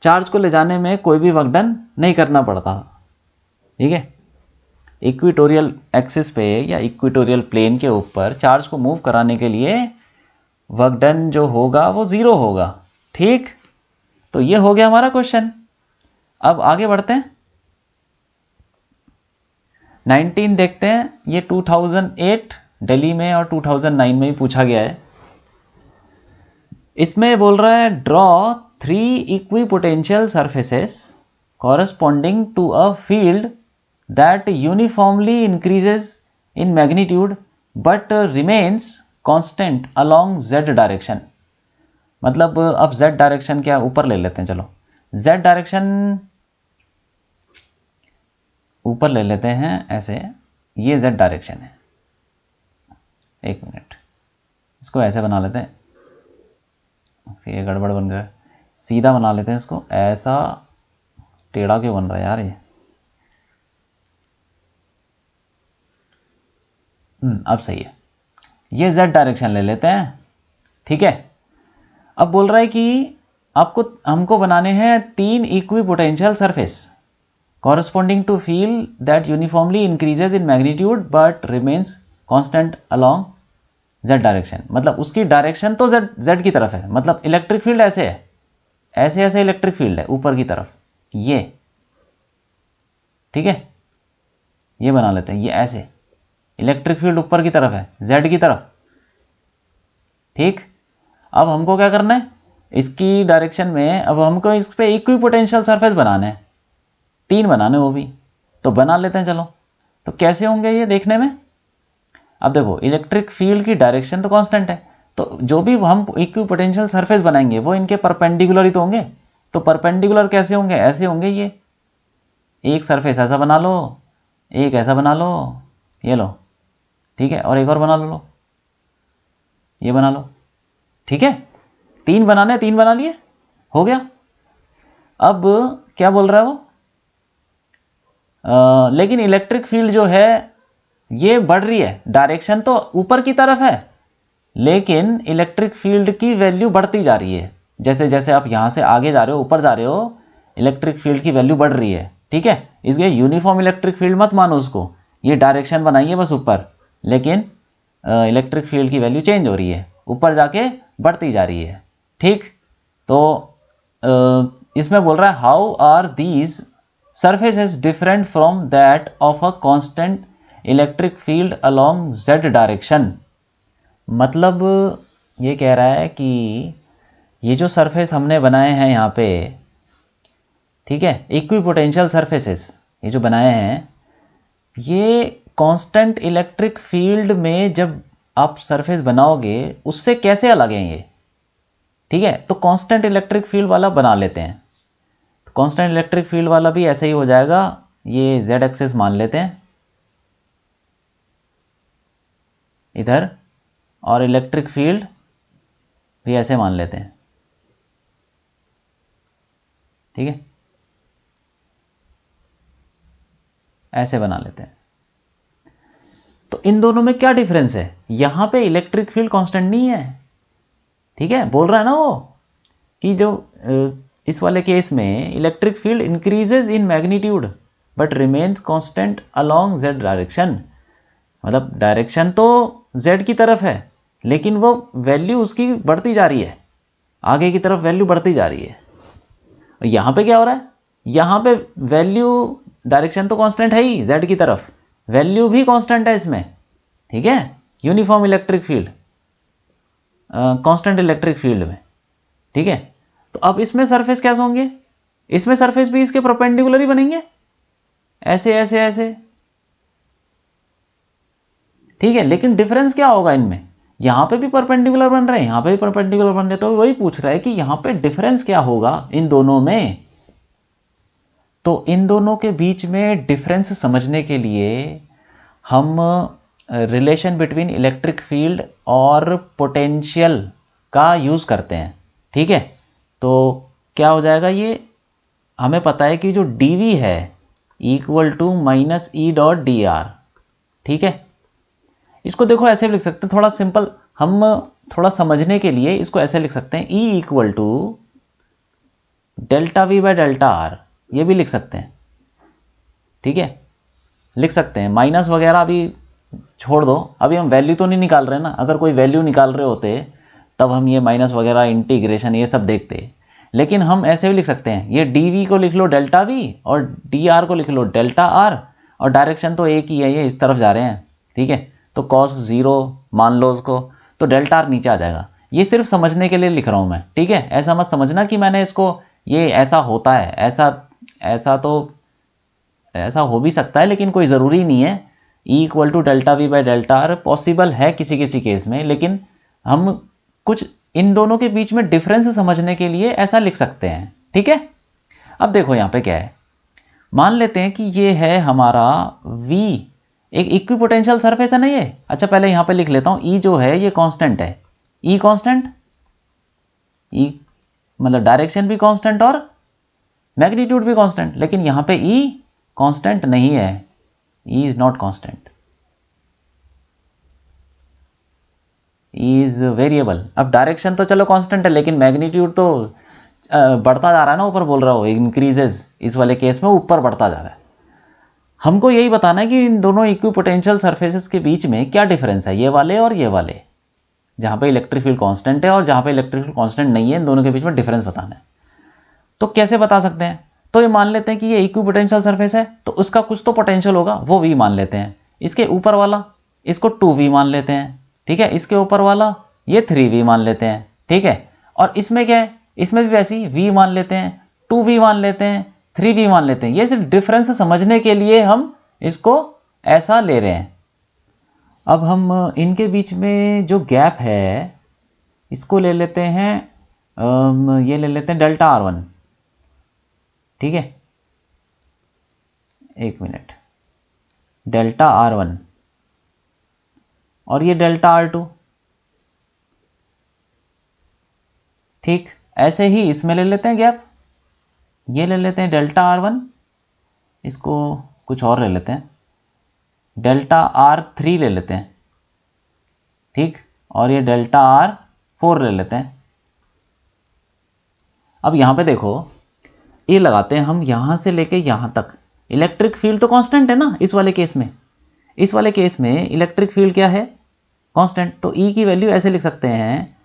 चार्ज को ले जाने में कोई भी वर्क डन नहीं करना पड़ता। ठीक है, इक्वेटोरियल एक्सिस पे या इक्वेटोरियल प्लेन के ऊपर चार्ज को मूव कराने के लिए वर्क डन जो होगा वो 0 होगा। ठीक, तो ये हो गया हमारा क्वेश्चन। अब आगे बढ़ते हैं, 19 देखते हैं। ये 2008 दिल्ली में और 2009 में भी पूछा गया है। इसमें बोल रहा है draw 3 equipotential surfaces corresponding to a field that uniformly increases in magnitude but remains constant along z direction. मतलब अब z डायरेक्शन क्या, ऊपर ले लेते हैं, चलो z डायरेक्शन ऊपर ले लेते हैं ऐसे, ये z डायरेक्शन है। एक मिनट, इसको ऐसे बना लेते हैं, फिर ये गड़बड़ बन गया, सीधा बना लेते हैं इसको। ऐसा टेढ़ा क्यों बन रहा है यार ये। अब सही है, ये z डायरेक्शन ले लेते हैं। ठीक है, अब बोल रहा है कि हमको बनाने हैं 3 equipotential surface corresponding to field that uniformly increases in magnitude but remains constant along z direction। मतलब उसकी डायरेक्शन तो z की तरफ है, मतलब इलेक्ट्रिक फील्ड ऐसे है, ऐसे इलेक्ट्रिक फील्ड है ऊपर की तरफ, ये। ठीक है, ये बना लेते हैं, ये ऐसे इलेक्ट्रिक फील्ड ऊपर की तरफ है, z की तरफ। ठीक, अब हमको क्या करना है, इसकी डायरेक्शन में अब हमको इस पे इक्विपोटेंशियल सरफेस बनाना है, 3 बनाने, वो भी तो बना लेते हैं। चलो, तो कैसे होंगे ये देखने में। अब देखो, इलेक्ट्रिक फील्ड की डायरेक्शन तो कांस्टेंट है, तो जो भी हम इक्विपोटेंशियल सरफेस बनाएंगे वो इनके परपेंडिकुलर ही तो होंगे। तो परपेंडिकुलर कैसे होंगे, ऐसे होंगे, ये एक सरफेस ऐसा बना लो, एक ऐसा बना लो, ये लो। ठीक है, और एक और बना लो, ये बना लो। ठीक है, 3 बनाने, 3 बना लिए, हो गया। अब क्या बोल रहा है वो, लेकिन इलेक्ट्रिक फील्ड जो है ये बढ़ रही है, डायरेक्शन तो ऊपर की तरफ है लेकिन इलेक्ट्रिक फील्ड की वैल्यू बढ़ती जा रही है। जैसे जैसे आप यहां से आगे जा रहे हो, ऊपर जा रहे हो, इलेक्ट्रिक फील्ड की वैल्यू बढ़ रही है। ठीक है, इसलिए यूनिफॉर्म इलेक्ट्रिक फील्ड मत मानो उसको, ये डायरेक्शन बनाइए बस ऊपर, लेकिन इलेक्ट्रिक फील्ड की वैल्यू चेंज हो रही है, ऊपर जाके बढ़ती जा रही है। ठीक, तो इसमें बोल रहा है how are these surface is different from that of a constant electric field along z direction। मतलब ये कह रहा है कि ये जो सरफेस हमने बनाए हैं यहाँ पे, ठीक है, इक्विपोटेंशियल सरफेसेस ये जो बनाए हैं, ये कांस्टेंट इलेक्ट्रिक फील्ड में जब आप सरफेस बनाओगे उससे कैसे अलग हैं ये। ठीक है, तो कांस्टेंट इलेक्ट्रिक फील्ड वाला बना लेते हैं। कांस्टेंट इलेक्ट्रिक फील्ड वाला भी ऐसे ही हो जाएगा, ये z एक्सिस मान लेते हैं इधर, और इलेक्ट्रिक फील्ड भी ऐसे मान लेते हैं। ठीक है, ऐसे बना लेते हैं। तो इन दोनों में क्या डिफरेंस है, यहां पे इलेक्ट्रिक फील्ड कांस्टेंट नहीं है। ठीक है, बोल रहा है ना वो कि जो इस वाले केस में electric field increases in magnitude but remains constant along z direction. मतलब डायरेक्शन तो z की तरफ है, लेकिन वो वैल्यू उसकी बढ़ती जा रही है, आगे की तरफ वैल्यू बढ़ती जा रही है। और यहाँ पे क्या हो रहा है, यहाँ पे वैल्यू, डायरेक्शन तो कांस्टेंट है ही z की तरफ, वैल्यू भी कांस्टेंट है इसमें, ठीक है, uniform electric field, constant electric field में, ठीक है। तो अब इसमें सरफेस कैसे होंगे, इसमें सरफेस भी इसके परपेंडिकुलर ही बनेंगे, ऐसे ऐसे ऐसे, ठीक है। लेकिन डिफरेंस क्या होगा इनमें, यहां पे भी परपेंडिकुलर बन रहे हैं, यहां पे भी परपेंडिकुलर बन रहे हैं, तो वही पूछ रहा है कि यहां पे डिफरेंस क्या होगा इन दोनों में। तो इन दोनों के बीच में डिफरेंस समझने के लिए हम रिलेशन बिटवीन इलेक्ट्रिक फील्ड और पोटेंशियल का यूज करते हैं, ठीक है। तो क्या हो जाएगा, ये हमें पता है कि जो dv है equal to minus E dot D R, ठीक है। इसको देखो ऐसे भी लिख सकते हैं, थोड़ा सिंपल, हम थोड़ा समझने के लिए इसको ऐसे लिख सकते हैं, E equal to delta V by delta R, ये भी लिख सकते हैं, ठीक है, लिख सकते हैं। माइनस वगैरह अभी छोड़ दो, अभी हम वैल्यू तो नहीं निकाल रहे ना, अगर कोई वैल्यू निकाल रहे होते तब हम ये माइनस वगैरह इंटीग्रेशन ये सब देखते, लेकिन हम ऐसे भी लिख सकते हैं, ये dv को लिख लो डेल्टा v और dr को लिख लो डेल्टा r, और डायरेक्शन तो एक ही है, ये इस तरफ जा रहे हैं, ठीक है। तो cos 0 मान लो उसको, तो डेल्टा r नीचे आ जाएगा। ये सिर्फ समझने के लिए लिख रहा हूं मैं, ठीक है। ऐसा मत समझना कि मैंने इसको, ये ऐसा होता है, ऐसा तो ऐसा हो भी सकता है, लेकिन कोई ज़रूरी नहीं है। E equal to delta V by delta R possible है किसी किसी केस में, लेकिन हम कुछ इन दोनों के बीच में डिफरेंस समझने के लिए ऐसा लिख सकते हैं, ठीक है। अब देखो यहाँ पे क्या है, मान लेते हैं कि ये है हमारा V, एक इक्विपोटेंशियल सरफेस है ना ये। अच्छा पहले यहाँ पे लिख लेता हूँ, E जो है ये कांस्टेंट है, E कांस्टेंट, E मतलब डायरेक्शन भी कांस्टेंट और मैग्नीट्यूड भी कांस्टेंट, लेकिन यहाँ पे E कांस्टेंट नहीं है, E is not constant, is variable. अब डायरेक्शन तो चलो कांस्टेंट है, लेकिन मैग्नीट्यूड तो बढ़ता जा रहा है ना, ऊपर बोल रहा हो, इंक्रीजेस, इस वाले केस में ऊपर बढ़ता जा रहा है। हमको यही बताना है कि इन दोनों इक्विपोटेंशियल सरफेसेस के बीच में क्या डिफरेंस है, ये वाले और ये वाले, जहां पे इलेक्ट्रिक फील्ड कांस्टेंट है और जहां पे इलेक्ट्रिक फील्ड कांस्टेंट नहीं है, इन दोनों के बीच में डिफरेंस बताना है। तो कैसे बता सकते हैं, तो ये मान लेते हैं कि ये इक्विपोटेंशियल सरफेस है, तो उसका कुछ तो पोटेंशियल होगा, वो V मान लेते हैं। इसके ऊपर वाला, इसको 2V मान लेते हैं, ठीक है। इसके ऊपर वाला ये 3V मान लेते हैं, ठीक है। और इसमें क्या है, इसमें भी वैसे ही V मान लेते हैं, 2V मान लेते हैं, 3V मान लेते हैं। ये सिर्फ डिफरेंस समझने के लिए हम इसको ऐसा ले रहे हैं। अब हम इनके बीच में जो गैप है इसको ले लेते हैं, ये ले लेते हैं डेल्टा R1, ठीक है, एक मिनट, डेल्टा R1 और ये डेल्टा R2, ठीक। ऐसे ही इसमें ले लेते हैं गैप, ये ले लेते हैं डेल्टा R1, इसको कुछ और ले लेते हैं, डेल्टा R3 ले लेते हैं, ठीक, और ये डेल्टा R4 ले लेते हैं। अब यहां पे देखो, ये लगाते हैं हम यहां से लेके यहां तक, इलेक्ट्रिक फील्ड तो कांस्टेंट है ना इस वाले केस में, इस वाले केस में इलेक्ट्रिक फील्ड क्या है, कांस्टेंट। तो E की वैल्यू ऐसे लिख सकते हैं,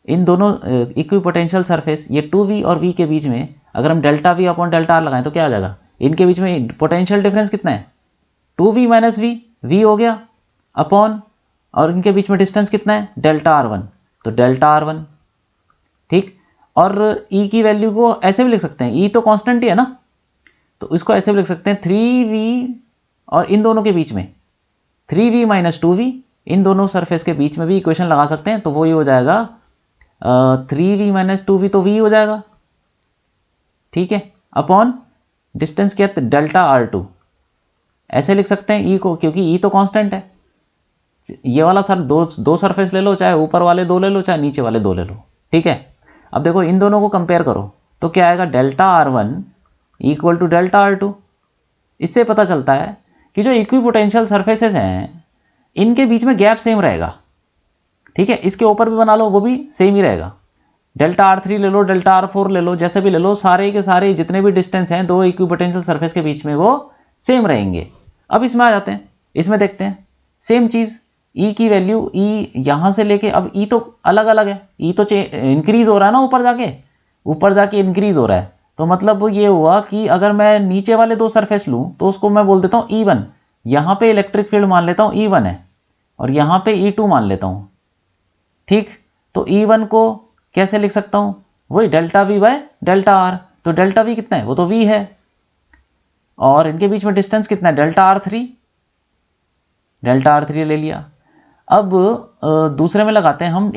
इन दोनों इक्विपोटेंशियल सरफेस, ये 2V और V के बीच में अगर हम delta V upon delta R लगाएं तो क्या आ जाएगा, इनके बीच में पोटेंशियल डिफरेंस कितना है, 2V माइनस V, V हो गया अपॉन, और इनके बीच में डिस्टेंस कितना है, डेल्टा R1, तो डेल्टा R1, ठीक। और E की वैल्यू को ऐसे भी लिख सकते हैं, E तो कांस्टेंट ही है ना, तो इसको ऐसे भी लिख सकते हैं 3V, और इन दोनों के बीच में 3V माइनस 2V, इन दोनों सरफेस के बीच में भी इक्वेशन लगा सकते हैं, तो वो ये हो जाएगा 3V माइनस 2V, तो V हो जाएगा, ठीक है, अपॉन डिस्टेंस क्या है डेल्टा R2, ऐसे लिख सकते हैं E को, क्योंकि E तो कांस्टेंट है। ये वाला सर दो सरफेस ले लो, चाहे ऊपर वाले दो ले लो, चाहे नीचे वाले दो ले लो, ठीक है। अब देखो इन दोनों को कंपेयर करो तो क्या आएगा, delta R1 equal to delta R2। इससे पता चलता है कि जो इक्विपोटेंशियल सरफेसेस हैं इनके बीच में गैप सेम रहेगा, ठीक है। इसके ऊपर भी बना लो वो भी सेम ही रहेगा, डेल्टा R3 ले लो, डेल्टा R4 ले लो, जैसे भी ले लो, सारे के सारे जितने भी डिस्टेंस हैं दो इक्विपोटेंशियल सरफेस के बीच में वो सेम रहेंगे। अब इसमें आ जाते हैं, इसमें देखते हैं सेम चीज, E की वैल्यू, E यहां से लेके, अब E तो अलग अलग है, E तो इंक्रीज हो रहा है ना, ऊपर जाके इंक्रीज हो रहा है। तो मतलब ये हुआ कि अगर मैं नीचे वाले दो सरफेस लूं तो उसको मैं बोल देता हूं E1, यहां पे इलेक्ट्रिक फील्ड मान लेता हूं E1 है, और यहां पे E2 मान लेता हूं। ठीक, तो E1 को कैसे लिख सकता हूं, वही delta V by delta R। तो डेल्टा V कितना है, वो तो V है, और इनके बीच में डिस्टेंस कितना है, डेल्टा R3 ले लिया। अब दूसरे में लगाते हैं हम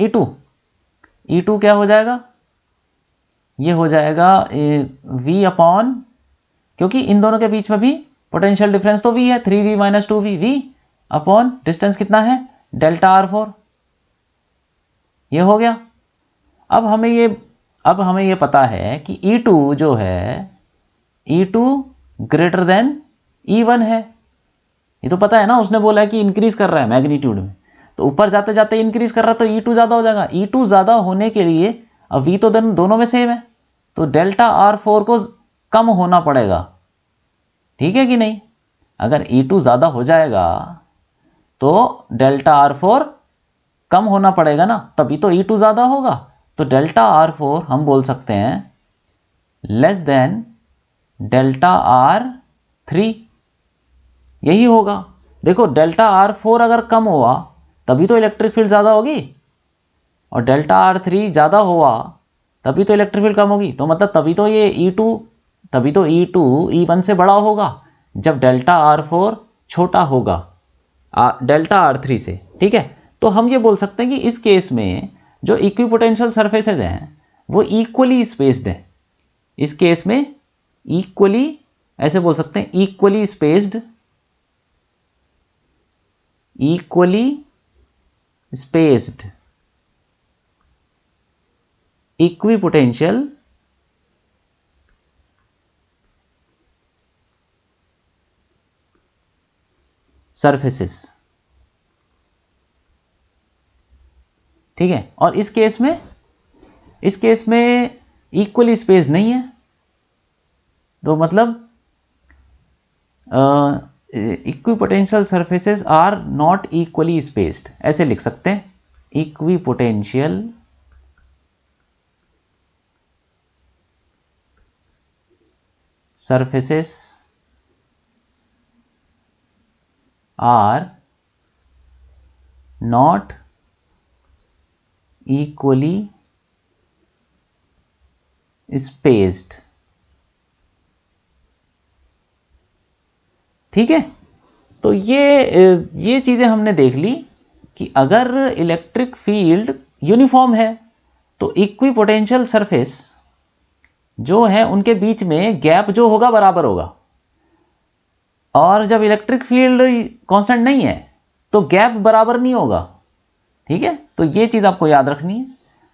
E2 क्या हो जाएगा, ये हो जाएगा V अपॉन, क्योंकि इन दोनों के बीच में भी पोटेंशियल डिफरेंस तो V है, 3V minus 2V, V upon distance कितना है, डेल्टा R4। ये हो गया। अब हमें ये पता है कि E2 जो है, E2 ग्रेटर देन E1 है, ये तो पता है ना, उसने बोला है कि इंक्रीज कर रहा है मैग्नीट्यूड में, तो ऊपर जाते जाते इंक्रीज कर रहा है, तो E2 ज्यादा हो जाएगा। E2 ज्यादा होने के लिए, अब V तो दोनों में सेम है, तो डेल्टा R4 को कम होना पड़ेगा, ठीक है कि नहीं। अगर E2 ज्यादा हो जाएगा तो डेल्टा R4 कम होना पड़ेगा ना, तभी तो E2 ज्यादा होगा। तो डेल्टा R4 हम बोल सकते हैं लेस देन डेल्टा R3, यही होगा। देखो डेल्टा R4 अगर कम हुआ तभी तो इलेक्ट्रिक फील्ड ज्यादा होगी, और डेल्टा R3 ज्यादा हुआ तभी तो इलेक्ट्रिक फील्ड कम होगी। तो मतलब तभी तो E2 E1 से बड़ा होगा जब डेल्टा R4 छोटा होगा डेल्टा R3 से, ठीक है। तो हम ये बोल सकते हैं कि इस केस में जो इक्विपोटेंशियल सरफेसेज हैं वो इक्वली स्पेस्ड है। इस केस में इक्वली, ऐसे बोल सकते हैं, इक्वली स्पेस्ड इक्विपोटेंशियल सरफेसेस, ठीक है। और इस केस में इक्वली स्पेस्ड नहीं है, तो मतलब equipotential surfaces are not equally spaced, ऐसे लिख सकते हैं, equipotential surfaces are not equally spaced, ठीक है। तो ये चीजें हमने देख ली कि अगर इलेक्ट्रिक फील्ड यूनिफॉर्म है तो इक्विपोटेंशियल सरफेस जो है उनके बीच में गैप जो होगा बराबर होगा, और जब इलेक्ट्रिक फील्ड कांस्टेंट नहीं है तो गैप बराबर नहीं होगा, ठीक है। तो ये चीज आपको याद रखनी है।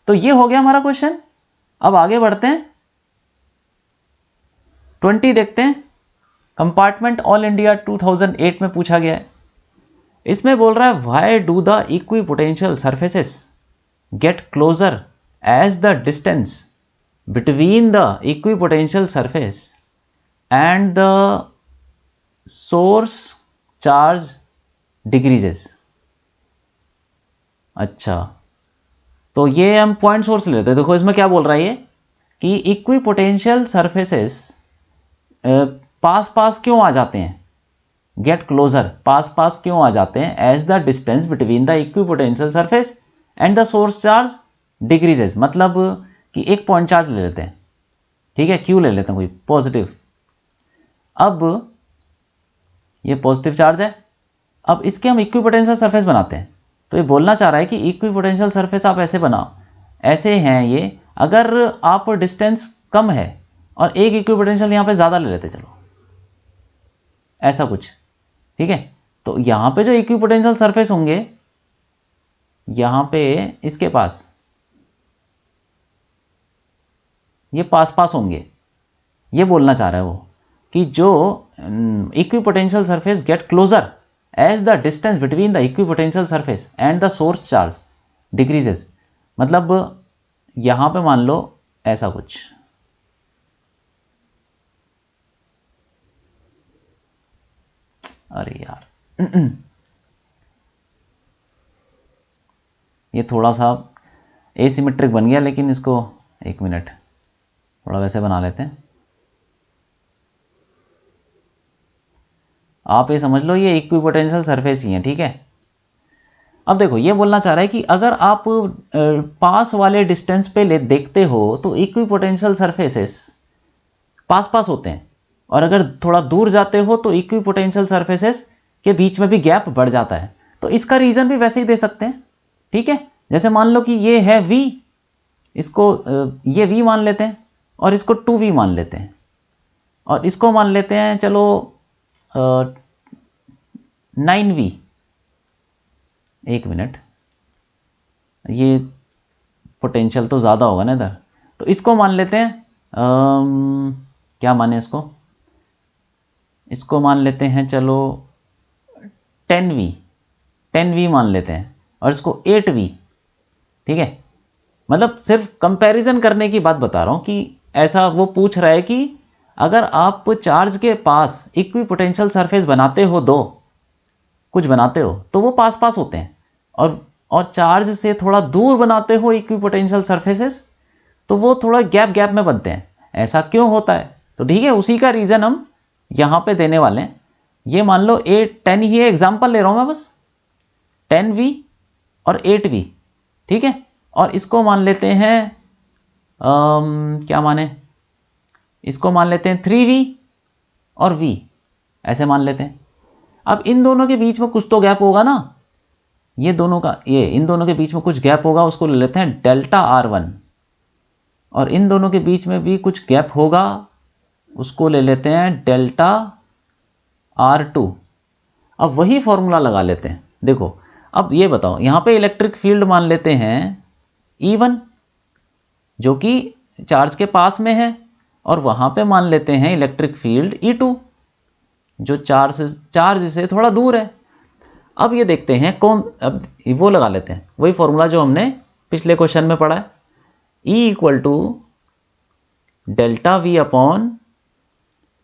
तो ये हो गया हमारा क्वेश्चन। अब आगे बढ़ते हैं, 20 देखते हैं। कंपार्टमेंट ऑल इंडिया 2008 में पूछा गया है। इसमें बोल रहा है why do the equipotential surfaces get closer as the distance between the equipotential surface and the source charge decreases। अच्छा, तो ये हम पॉइंट सोर्स लेते हैं। देखो इसमें क्या बोल रहा है ये कि इक्विपोटेंशियल सरफेसेस पास पास क्यों आ जाते हैं, गेट क्लोजर पास पास क्यों आ जाते हैं, as the distance between the equipotential surface and the source charge decreases. मतलब कि एक पॉइंट चार्ज ले लेते हैं, ठीक है, क्यू ले लेते हैं कोई पॉजिटिव। अब ये पॉजिटिव चार्ज है, अब इसके हम इक्विपोटेंशियल सरफेस बनाते हैं। तो ये बोलना चाह रहा है कि इक्विपोटेंशियल सरफेस आप ऐसे बनाओ, ऐसे हैं ये, अगर आप डिस्टेंस कम है और एक इक्विपोटेंशियल यहां पे ज्यादा ले लेते, चलो ऐसा कुछ, ठीक है। तो यहां पे जो इक्विपोटेंशियल सरफेस होंगे, यहां पे इसके पास ये पास पास होंगे, ये बोलना चाह रहा है वो कि जो equipotential surface get closer as the distance between the equipotential surface and the source charge decreases. मतलब यहां पे मान लो ऐसा कुछ, अरे यार ये थोड़ा सा एसिमेट्रिक बन गया, लेकिन इसको एक मिनट थोड़ा वैसे बना लेते हैं। आप ये समझ लो ये इक्विपोटेंशियल सरफेस ही है, ठीक है। अब देखो ये बोलना चाह रहा है कि अगर आप पास वाले डिस्टेंस पे देखते हो तो इक्विपोटेंशियल सरफेसेस पास पास होते हैं, और अगर थोड़ा दूर जाते हो तो इक्विपोटेंशियल सरफेसेस के बीच में भी गैप बढ़ जाता है। तो इसका रीजन भी वैसे ही दे सकते हैं, ठीक है। जैसे मान लो कि ये है v, इसको ये v मान लेते हैं और इसको 2v मान लेते हैं, और इसको मान लेते हैं चलो 9v। एक मिनट, ये पोटेंशियल तो ज़्यादा होगा ना इधर, तो इसको मान लेते हैं क्या माने इसको मान लेते हैं चलो 10v मान लेते हैं, और इसको 8v, ठीक है। मतलब सिर्फ कंपैरिजन करने की बात बता रहा हूं कि ऐसा वो पूछ रहा है कि अगर आप चार्ज के पास इक्विपोटेंशियल सरफेस बनाते हो, दो कुछ बनाते हो तो वो पास पास होते हैं, और चार्ज से थोड़ा दूर बनाते हो इक्विपोटेंशियल सरफेसेस तो वो थोड़ा गैप गैप में बनते हैं। ऐसा क्यों होता है? तो ठीक है, उसी का रीजन हम यहां पे देने वाले हैं। ये मान लो 10 ही है, एग्जांपल ले रहा हूं मैं बस, 10v और 8v, ठीक है। और इसको मान लेते हैं क्या माने, इसको मान लेते हैं 3v और v, ऐसे मान लेते हैं। अब इन दोनों के बीच में कुछ तो गैप होगा ना, ये दोनों का इन दोनों के बीच में कुछ गैप होगा, उसको ले लेते हैं डेल्टा R1, और इन दोनों के बीच में भी कुछ गैप होगा, उसको ले लेते हैं डेल्टा R2। अब वही फॉर्मूला लगा लेते हैं। देखो अब ये बताओ, यहां पे इलेक्ट्रिक फील्ड मान लेते हैं E1 जो कि चार्ज के पास में है, और वहां पे मान लेते हैं इलेक्ट्रिक फील्ड E2 जो चार्ज से थोड़ा दूर है। अब ये देखते हैं कौन, अब वो लगा लेते हैं वही फॉर्मूला जो हमने पिछले क्वेश्चन में पढ़ा है, E equal to delta V upon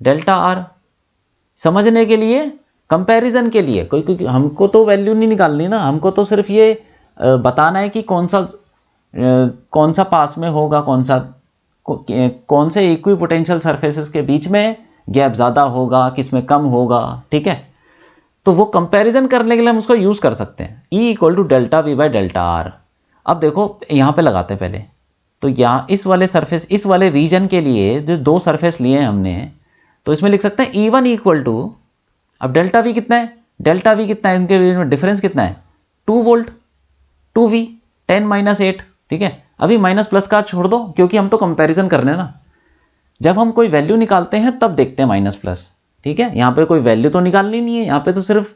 delta R। समझने के लिए, कंपैरिजन के लिए, क्योंकि हमको तो वैल्यू नहीं निकालनी ना, हमको तो सिर्फ ये बताना है कि कौन सा पास में होगा, कौन से इक्विपोटेंशियल सरफेसेस के बीच में गैप ज़्यादा होगा, किस में कम होगा, ठीक है। तो वो कंपैरिजन करने के लिए हम उसको यूज़ कर सकते हैं, E equal to delta V by delta R। अब देखो यहाँ पे लगाते हैं पहले, तो यहाँ इस वाले सरफेस, इस वाले रीजन के लिए जो दो सरफेस लिए हैं हमने, तो इसमें लिख सकते हैं E1 इक्वल टू, अब डेल्टा V कितना है, डेल्टा V कितना है, इनके बीच में डिफरेंस कितना है, 2 वोल्ट, 2V 10 माइनस 8, ठीक है। अभी माइनस प्लस का छोड़ दो, क्योंकि हम तो कंपैरिजन कर रहे हैं ना, जब हम कोई वैल्यू निकालते हैं तब देखते हैं माइनस प्लस, ठीक है। यहाँ पे कोई वैल्यू तो निकालनी नहीं है, यहाँ पे तो सिर्फ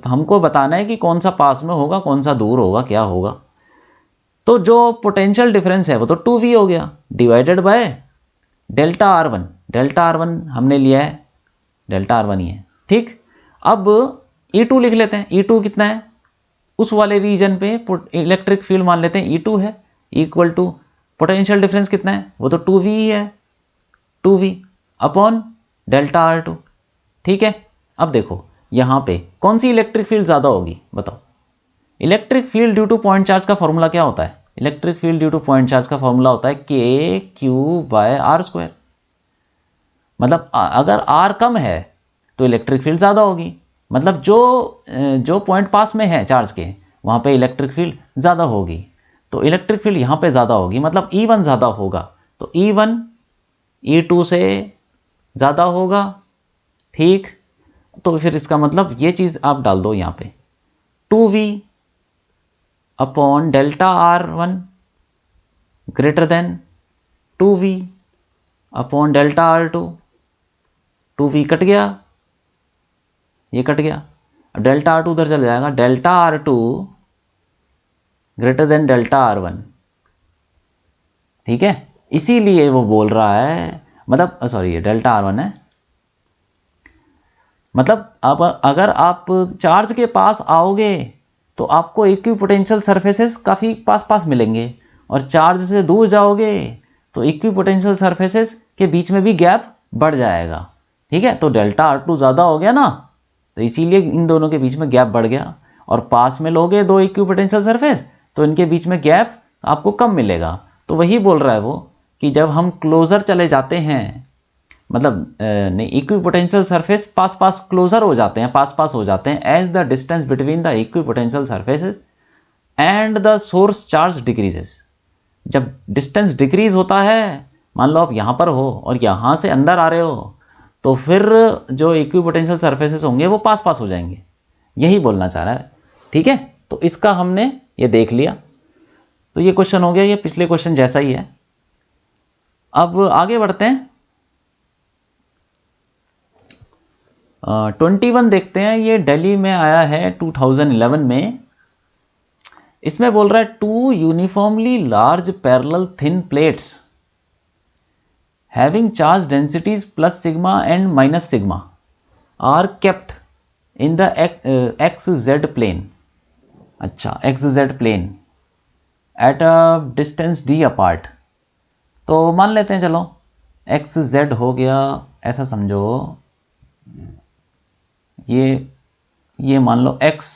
हमको बताना है कि कौन सा पास में होगा, कौन सा दूर होगा, क्या होगा। तो जो पोटेंशियल डिफरेंस है वो तो 2V हो गया, divided by delta R1। Delta R1 हमने लिया है, डेल्टा R1 ही है, ठीक। अब E2 लिख लेते हैं, E2 कितना है, उस वाले रीजन पे इलेक्ट्रिक फील्ड मान लेते हैं E2 है, इक्वल टू पोटेंशियल डिफरेंस कितना है, वो तो 2V ही है, 2V अपॉन डेल्टा R2, ठीक है। अब देखो यहाँ पे कौन सी इलेक्ट्रिक फील्ड ज़्यादा होगी, बताओ। Electric field due to point charge का फॉर्मूला क्या होता है, electric field due to point charge का फॉर्मूला होता है KQ बाय R²। मतलब अगर R कम है तो इलेक्ट्रिक फील्ड ज़्यादा होगी, मतलब जो पॉइंट पास में है चार्ज के, वहाँ पे इलेक्ट्रिक फील्ड ज़्यादा होगी। तो इलेक्ट्रिक फील्ड यहाँ पे ज़्यादा होगी, मतलब E1 ज़्यादा होगा, तो E1 E2 से ज़्यादा होगा, ठीक। तो फिर इसका मतलब ये चीज़ आप डाल दो यहाँ पे, 2V upon delta R1 greater than 2V upon delta R2। 2V cut गया, ये कट गया, अब डेल्टा R2 उधर चल जाएगा, delta R2 greater than delta R1, ठीक है। इसीलिए वो बोल रहा है, मतलब सॉरी ये डेल्टा R1 है, मतलब अब अगर आप चार्ज के पास आओगे तो आपको इक्विपोटेंशियल सरफेसेस काफ़ी पास पास मिलेंगे, और चार्ज से दूर जाओगे तो इक्विपोटेंशियल सरफेसेस के बीच में भी गैप बढ़ जाएगा। ठीक है, तो डेल्टा R2 ज़्यादा हो गया ना, तो इसीलिए इन दोनों के बीच में गैप बढ़ गया। और पास में लोगे दो इक्विपोटेंशियल सरफेस तो इनके बीच में गैप आपको कम मिलेगा। तो वही बोल रहा है वो कि जब हम क्लोजर चले जाते हैं, मतलब नहीं, इक्विपोटेंशियल सरफेस पास पास क्लोजर हो जाते हैं, पास पास हो जाते हैं, as the distance between the equipotential surfaces and the source charge decreases. जब डिस्टेंस डिक्रीज होता है, मान लो आप यहाँ पर हो और यहाँ से अंदर आ रहे हो, तो फिर जो इक्विपोटेंशियल सरफेसेस होंगे वो पास पास हो जाएंगे, यही बोलना चाह रहा है। ठीक है, तो इसका हमने ये देख लिया। तो ये क्वेश्चन हो गया, ये पिछले क्वेश्चन जैसा ही है। अब आगे बढ़ते हैं। 21 देखते हैं। ये दिल्ली में आया है 2011 में। इसमें बोल रहा है two uniformly large parallel thin plates having charge densities plus sigma and minus sigma are kept in the x z plane. अच्छा, x z plane at a distance d apart. तो मान लेते हैं, चलो एक्स जेड हो गया, ऐसा समझो ये मान लो x,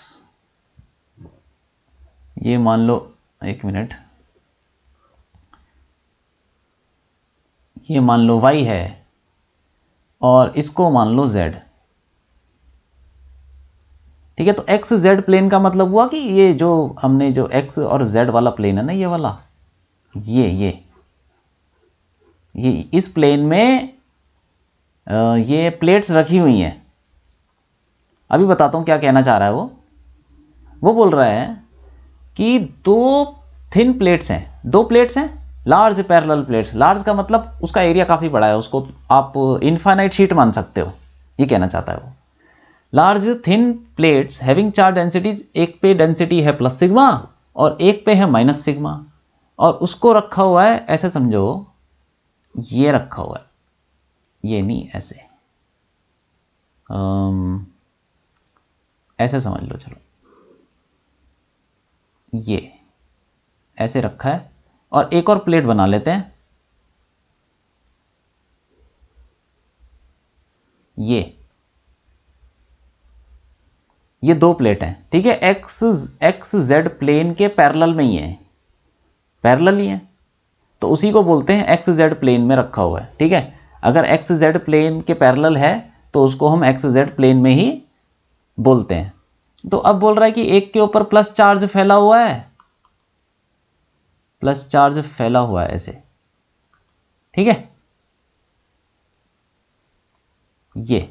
ये मान लो, एक मिनट, ये मान लो y है और इसको मान लो z। ठीक है, तो एक्स जेड प्लेन का मतलब हुआ कि ये जो हमने जो x और z वाला प्लेन है ना, ये वाला, ये इस प्लेन में ये प्लेट्स रखी हुई हैं। अभी बताता हूं क्या कहना चाह रहा है वो बोल रहा है कि दो थिन प्लेट्स हैं, दो प्लेट्स हैं लार्ज पैरेलल प्लेट्स। लार्ज का मतलब उसका एरिया काफ़ी बड़ा है, उसको आप इनफाइनाइट शीट मान सकते हो, ये कहना चाहता है वो। Large thin plates having charge densities, एक पे डेंसिटी है प्लस सिग्मा और एक पे है माइनस सिग्मा, और उसको रखा हुआ है, ऐसे समझो ये रखा हुआ है, ये नहीं, ऐसे ऐसे समझ लो, चलो ये ऐसे रखा है। और एक और प्लेट बना लेते हैं, ये दो प्लेट हैं। ठीक है, एक्स जेड प्लेन के पैरेलल में ही है, पैरेलल ही है, तो उसी को बोलते हैं एक्स जेड प्लेन में रखा हुआ है। ठीक है, अगर एक्स जेड प्लेन के पैरेलल है तो उसको हम एक्स जेड प्लेन में ही बोलते हैं। तो अब बोल रहा है कि एक के ऊपर प्लस चार्ज फैला हुआ है, प्लस चार्ज फैला हुआ है ऐसे। ठीक है, ये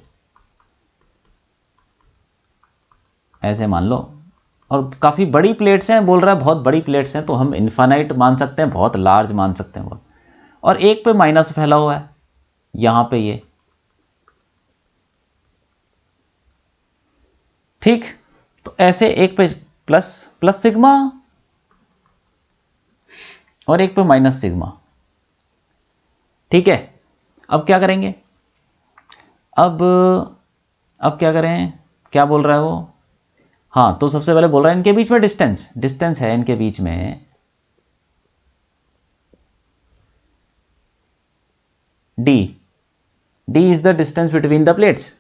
ऐसे मान लो, और काफी बड़ी प्लेट्स हैं, बोल रहा है बहुत बड़ी प्लेट्स हैं, तो हम इनफाइनाइट मान सकते हैं, बहुत लार्ज मान सकते हैं बहुत। और एक पे माइनस फैला हुआ है यहां पे ये। ठीक, तो ऐसे एक पे प्लस सिग्मा और एक पे माइनस सिग्मा। ठीक है, अब क्या करेंगे, अब क्या करें, क्या बोल रहा है वो। हाँ, तो सबसे पहले बोल रहा है इनके बीच में डिस्टेंस है इनके बीच में d is the distance between the plates.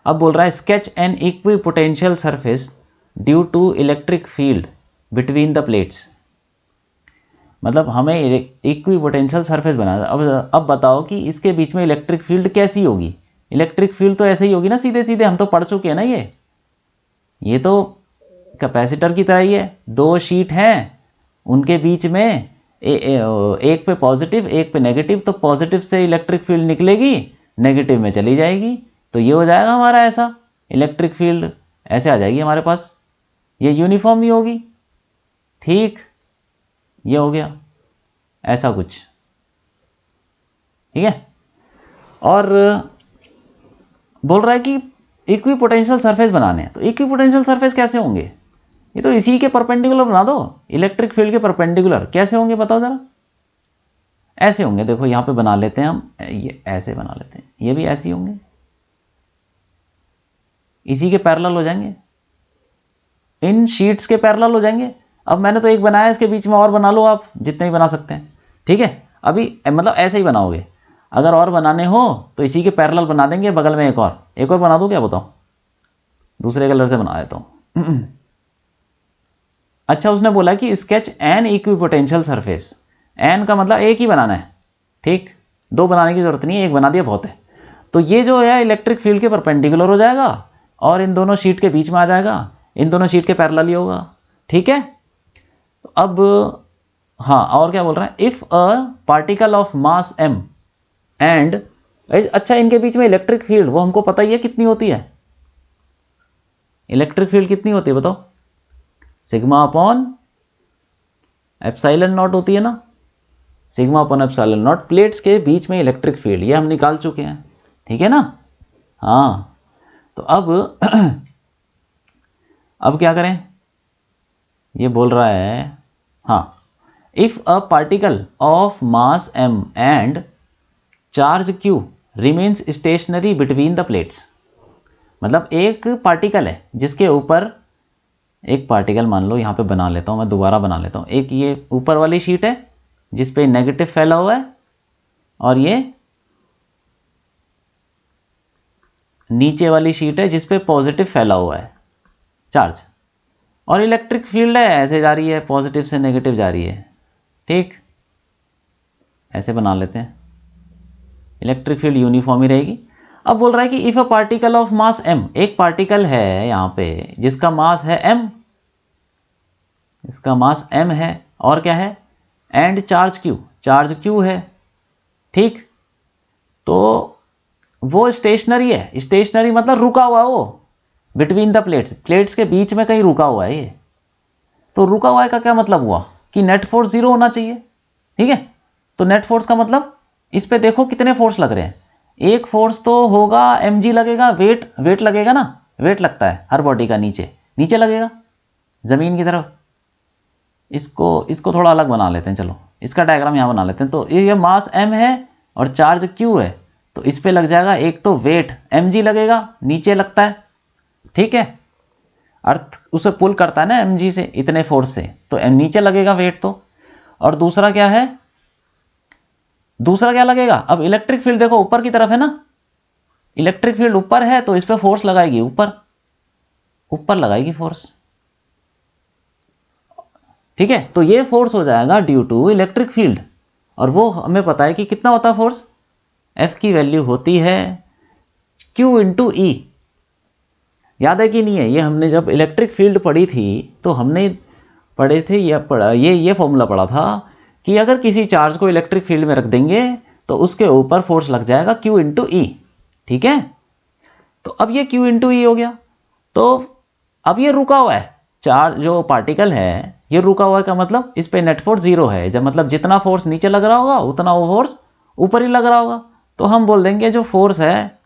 अब बोल रहा है sketch an equipotential surface due to electric field between the plates. मतलब हमें इक्विपोटेंशियल सरफेस बनाना। अब बताओ कि इसके बीच में इलेक्ट्रिक फील्ड कैसी होगी। इलेक्ट्रिक फील्ड तो ऐसे ही होगी ना, सीधे सीधे, हम तो पढ़ चुके हैं ना, ये तो कैपेसिटर की तरह ही है। दो शीट हैं, उनके बीच में एक पे पॉजिटिव एक पे नेगेटिव, तो पॉजिटिव से इलेक्ट्रिक फील्ड निकलेगी, नेगेटिव में चली जाएगी, तो ये हो जाएगा हमारा ऐसा इलेक्ट्रिक फील्ड, ऐसे आ जाएगी हमारे पास, ये यूनिफॉर्म ही होगी। ठीक, ये हो गया ऐसा कुछ। ठीक है, और बोल रहा है कि इक्विपोटेंशियल सरफेस बनाने हैं, तो इक्विपोटेंशियल सरफेस कैसे होंगे, ये तो इसी के परपेंडिकुलर बना दो, इलेक्ट्रिक फील्ड के परपेंडिकुलर। कैसे होंगे बताओ जरा। ऐसे होंगे, देखो यहां पे बना लेते हैं हम, ये ऐसे बना लेते हैं, ये भी ऐसे ही होंगे, इसी के पैरेलल हो जाएंगे, इन शीट्स के पैरेलल हो जाएंगे। अब मैंने तो एक बनाया, इसके बीच में और बना लो आप, जितने ही बना सकते हैं, ठीक है। अभी मतलब ऐसे ही बनाओगे, अगर और बनाने हो तो इसी के पैरेलल बना देंगे, बगल में एक और बना दूं क्या, बताओ, दूसरे कलर से बना देता हूं। अच्छा, उसने बोला कि sketch an equipotential surface, an का मतलब एक ही बनाना है, ठीक, दो बनाने की जरूरत नहीं है, एक बना दिया बहुत है। तो ये जो है इलेक्ट्रिक फील्ड के परपेंडिकुलर हो जाएगा और इन दोनों शीट के बीच में आ जाएगा, इन दोनों शीट के पैरेलल ही होगा, ठीक है। तो अब हाँ, और क्या बोल रहा है, if a particle of mass m and, अच्छा इनके बीच में इलेक्ट्रिक फील्ड वो हमको पता ही है कितनी होती है, इलेक्ट्रिक फील्ड कितनी होती है बताओ, सिग्मा अपॉन एप्सिलॉन नॉट होती है ना, sigma upon epsilon not, plates के बीच में इलेक्ट्रिक फील्ड, ये हम निकाल चुके हैं, ठीक है ना। हाँ, तो अब क्या करें, ये बोल रहा है, हाँ, if a particle of mass m and charge q remains stationary between the plates, मतलब एक पार्टिकल है जिसके ऊपर, एक पार्टिकल मान लो, यहां पे बना लेता हूं मैं, दोबारा बना लेता हूं, एक ये ऊपर वाली शीट है जिस पे नेगेटिव फैला हुआ है, और ये नीचे वाली शीट है जिस पे पॉजिटिव फैला हुआ है चार्ज, और इलेक्ट्रिक फील्ड है ऐसे जा रही है, पॉजिटिव से नेगेटिव जा रही है, ठीक, ऐसे बना लेते हैं, इलेक्ट्रिक फील्ड यूनिफॉर्म ही रहेगी। अब बोल रहा है कि if a particle of mass m, एक पार्टिकल है यहां पे जिसका मास है m, इसका मास m है, और क्या है, एंड चार्ज q है, ठीक, तो वो स्टेशनरी है, स्टेशनरी मतलब रुका हुआ, वो बिटवीन द प्लेट्स के बीच में कहीं रुका हुआ है ये। तो रुका हुआ है का क्या मतलब हुआ कि नेट फोर्स 0 होना चाहिए, ठीक है। तो नेट फोर्स का मतलब, इस पे देखो कितने फोर्स लग रहे हैं, एक फोर्स तो होगा mg लगेगा, वेट लगेगा ना, वेट लगता है हर बॉडी का, नीचे लगेगा जमीन की तरफ। इसको थोड़ा अलग बना लेते हैं, चलो इसका डायग्राम यहां बना लेते हैं। तो ये मास m है और चार्ज q है, तो इस पे लग जाएगा, एक तो वेट mg लगेगा, नीचे लगता है, ठीक है, अर्थ उसे पुल करता है ना mg से, इतने फोर्स से, तो नीचे लगेगा वेट तो। और दूसरा क्या है, दूसरा क्या लगेगा, अब इलेक्ट्रिक फील्ड देखो ऊपर की तरफ है ना, इलेक्ट्रिक फील्ड ऊपर है तो इस पे फोर्स लगाएगी, ऊपर लगाएगी फोर्स, ठीक है। तो ये फोर्स हो जाएगा ड्यू टू इलेक्ट्रिक फील्ड, और वो हमें पता है कि कितना होता है फोर्स, F की वैल्यू होती है Q इंटू ई, याद है कि नहीं है, ये हमने जब इलेक्ट्रिक फील्ड पढ़ी थी तो हमने पढ़े थे, ये फॉर्मूला पढ़ा था कि अगर किसी चार्ज को इलेक्ट्रिक फील्ड में रख देंगे तो उसके ऊपर फोर्स लग जाएगा Q इंटू ई, ठीक है। तो अब ये Q इंटू ई हो गया, तो अब ये रुका हुआ है चार्ज, जो पार्टिकल है ये रुका हुआ है का मतलब इस पे नेट फोर्स 0 है, जब मतलब जितना फोर्स नीचे लग रहा होगा उतना वो फोर्स ऊपर ही लग रहा होगा, तो हम बोल देंगे जो फोर्स है,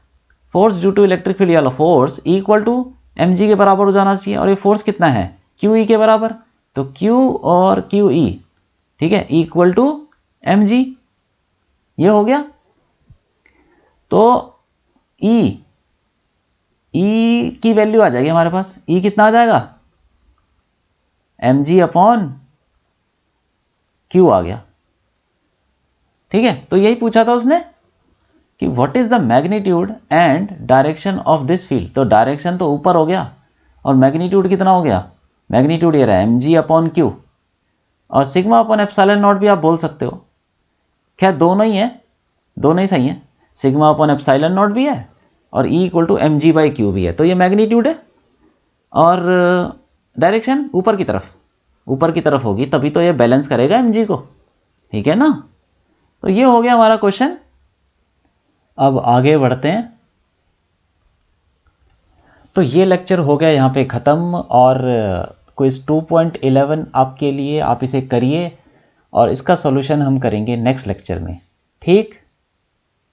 force due to electric field वाला फोर्स इक्वल टू mg के बराबर हो जाना चाहिए, और ये फोर्स कितना है, QE के बराबर, तो Q और QE, ठीक है, इक्वल टू mg, ये हो गया। तो E की वैल्यू आ जाएगी हमारे पास, E कितना आ जाएगा, mg अपॉन Q आ गया, ठीक है। तो यही पूछा था उसने कि what is the magnitude and direction of this field, तो डायरेक्शन तो ऊपर हो गया और मैग्नीट्यूड कितना हो गया, मैग्नीट्यूड ये रहा mg अपॉन Q, और सिग्मा अपॉन एप्सिलॉन नॉट भी आप बोल सकते हो, खैर दोनों ही है, दोनों ही सही है, सिग्मा अपॉन एप्सिलॉन नॉट भी है और E equal to mg by Q भी है, तो ये मैग्नीट्यूड है, और डायरेक्शन ऊपर की तरफ होगी, तभी तो ये बैलेंस करेगा mg को, ठीक है ना। तो ये हो गया हमारा क्वेश्चन। अब आगे बढ़ते हैं, तो ये लेक्चर हो गया यहाँ पे ख़त्म, और क्विज 2.11 आपके लिए, आप इसे करिए और इसका सॉल्यूशन हम करेंगे नेक्स्ट लेक्चर में, ठीक।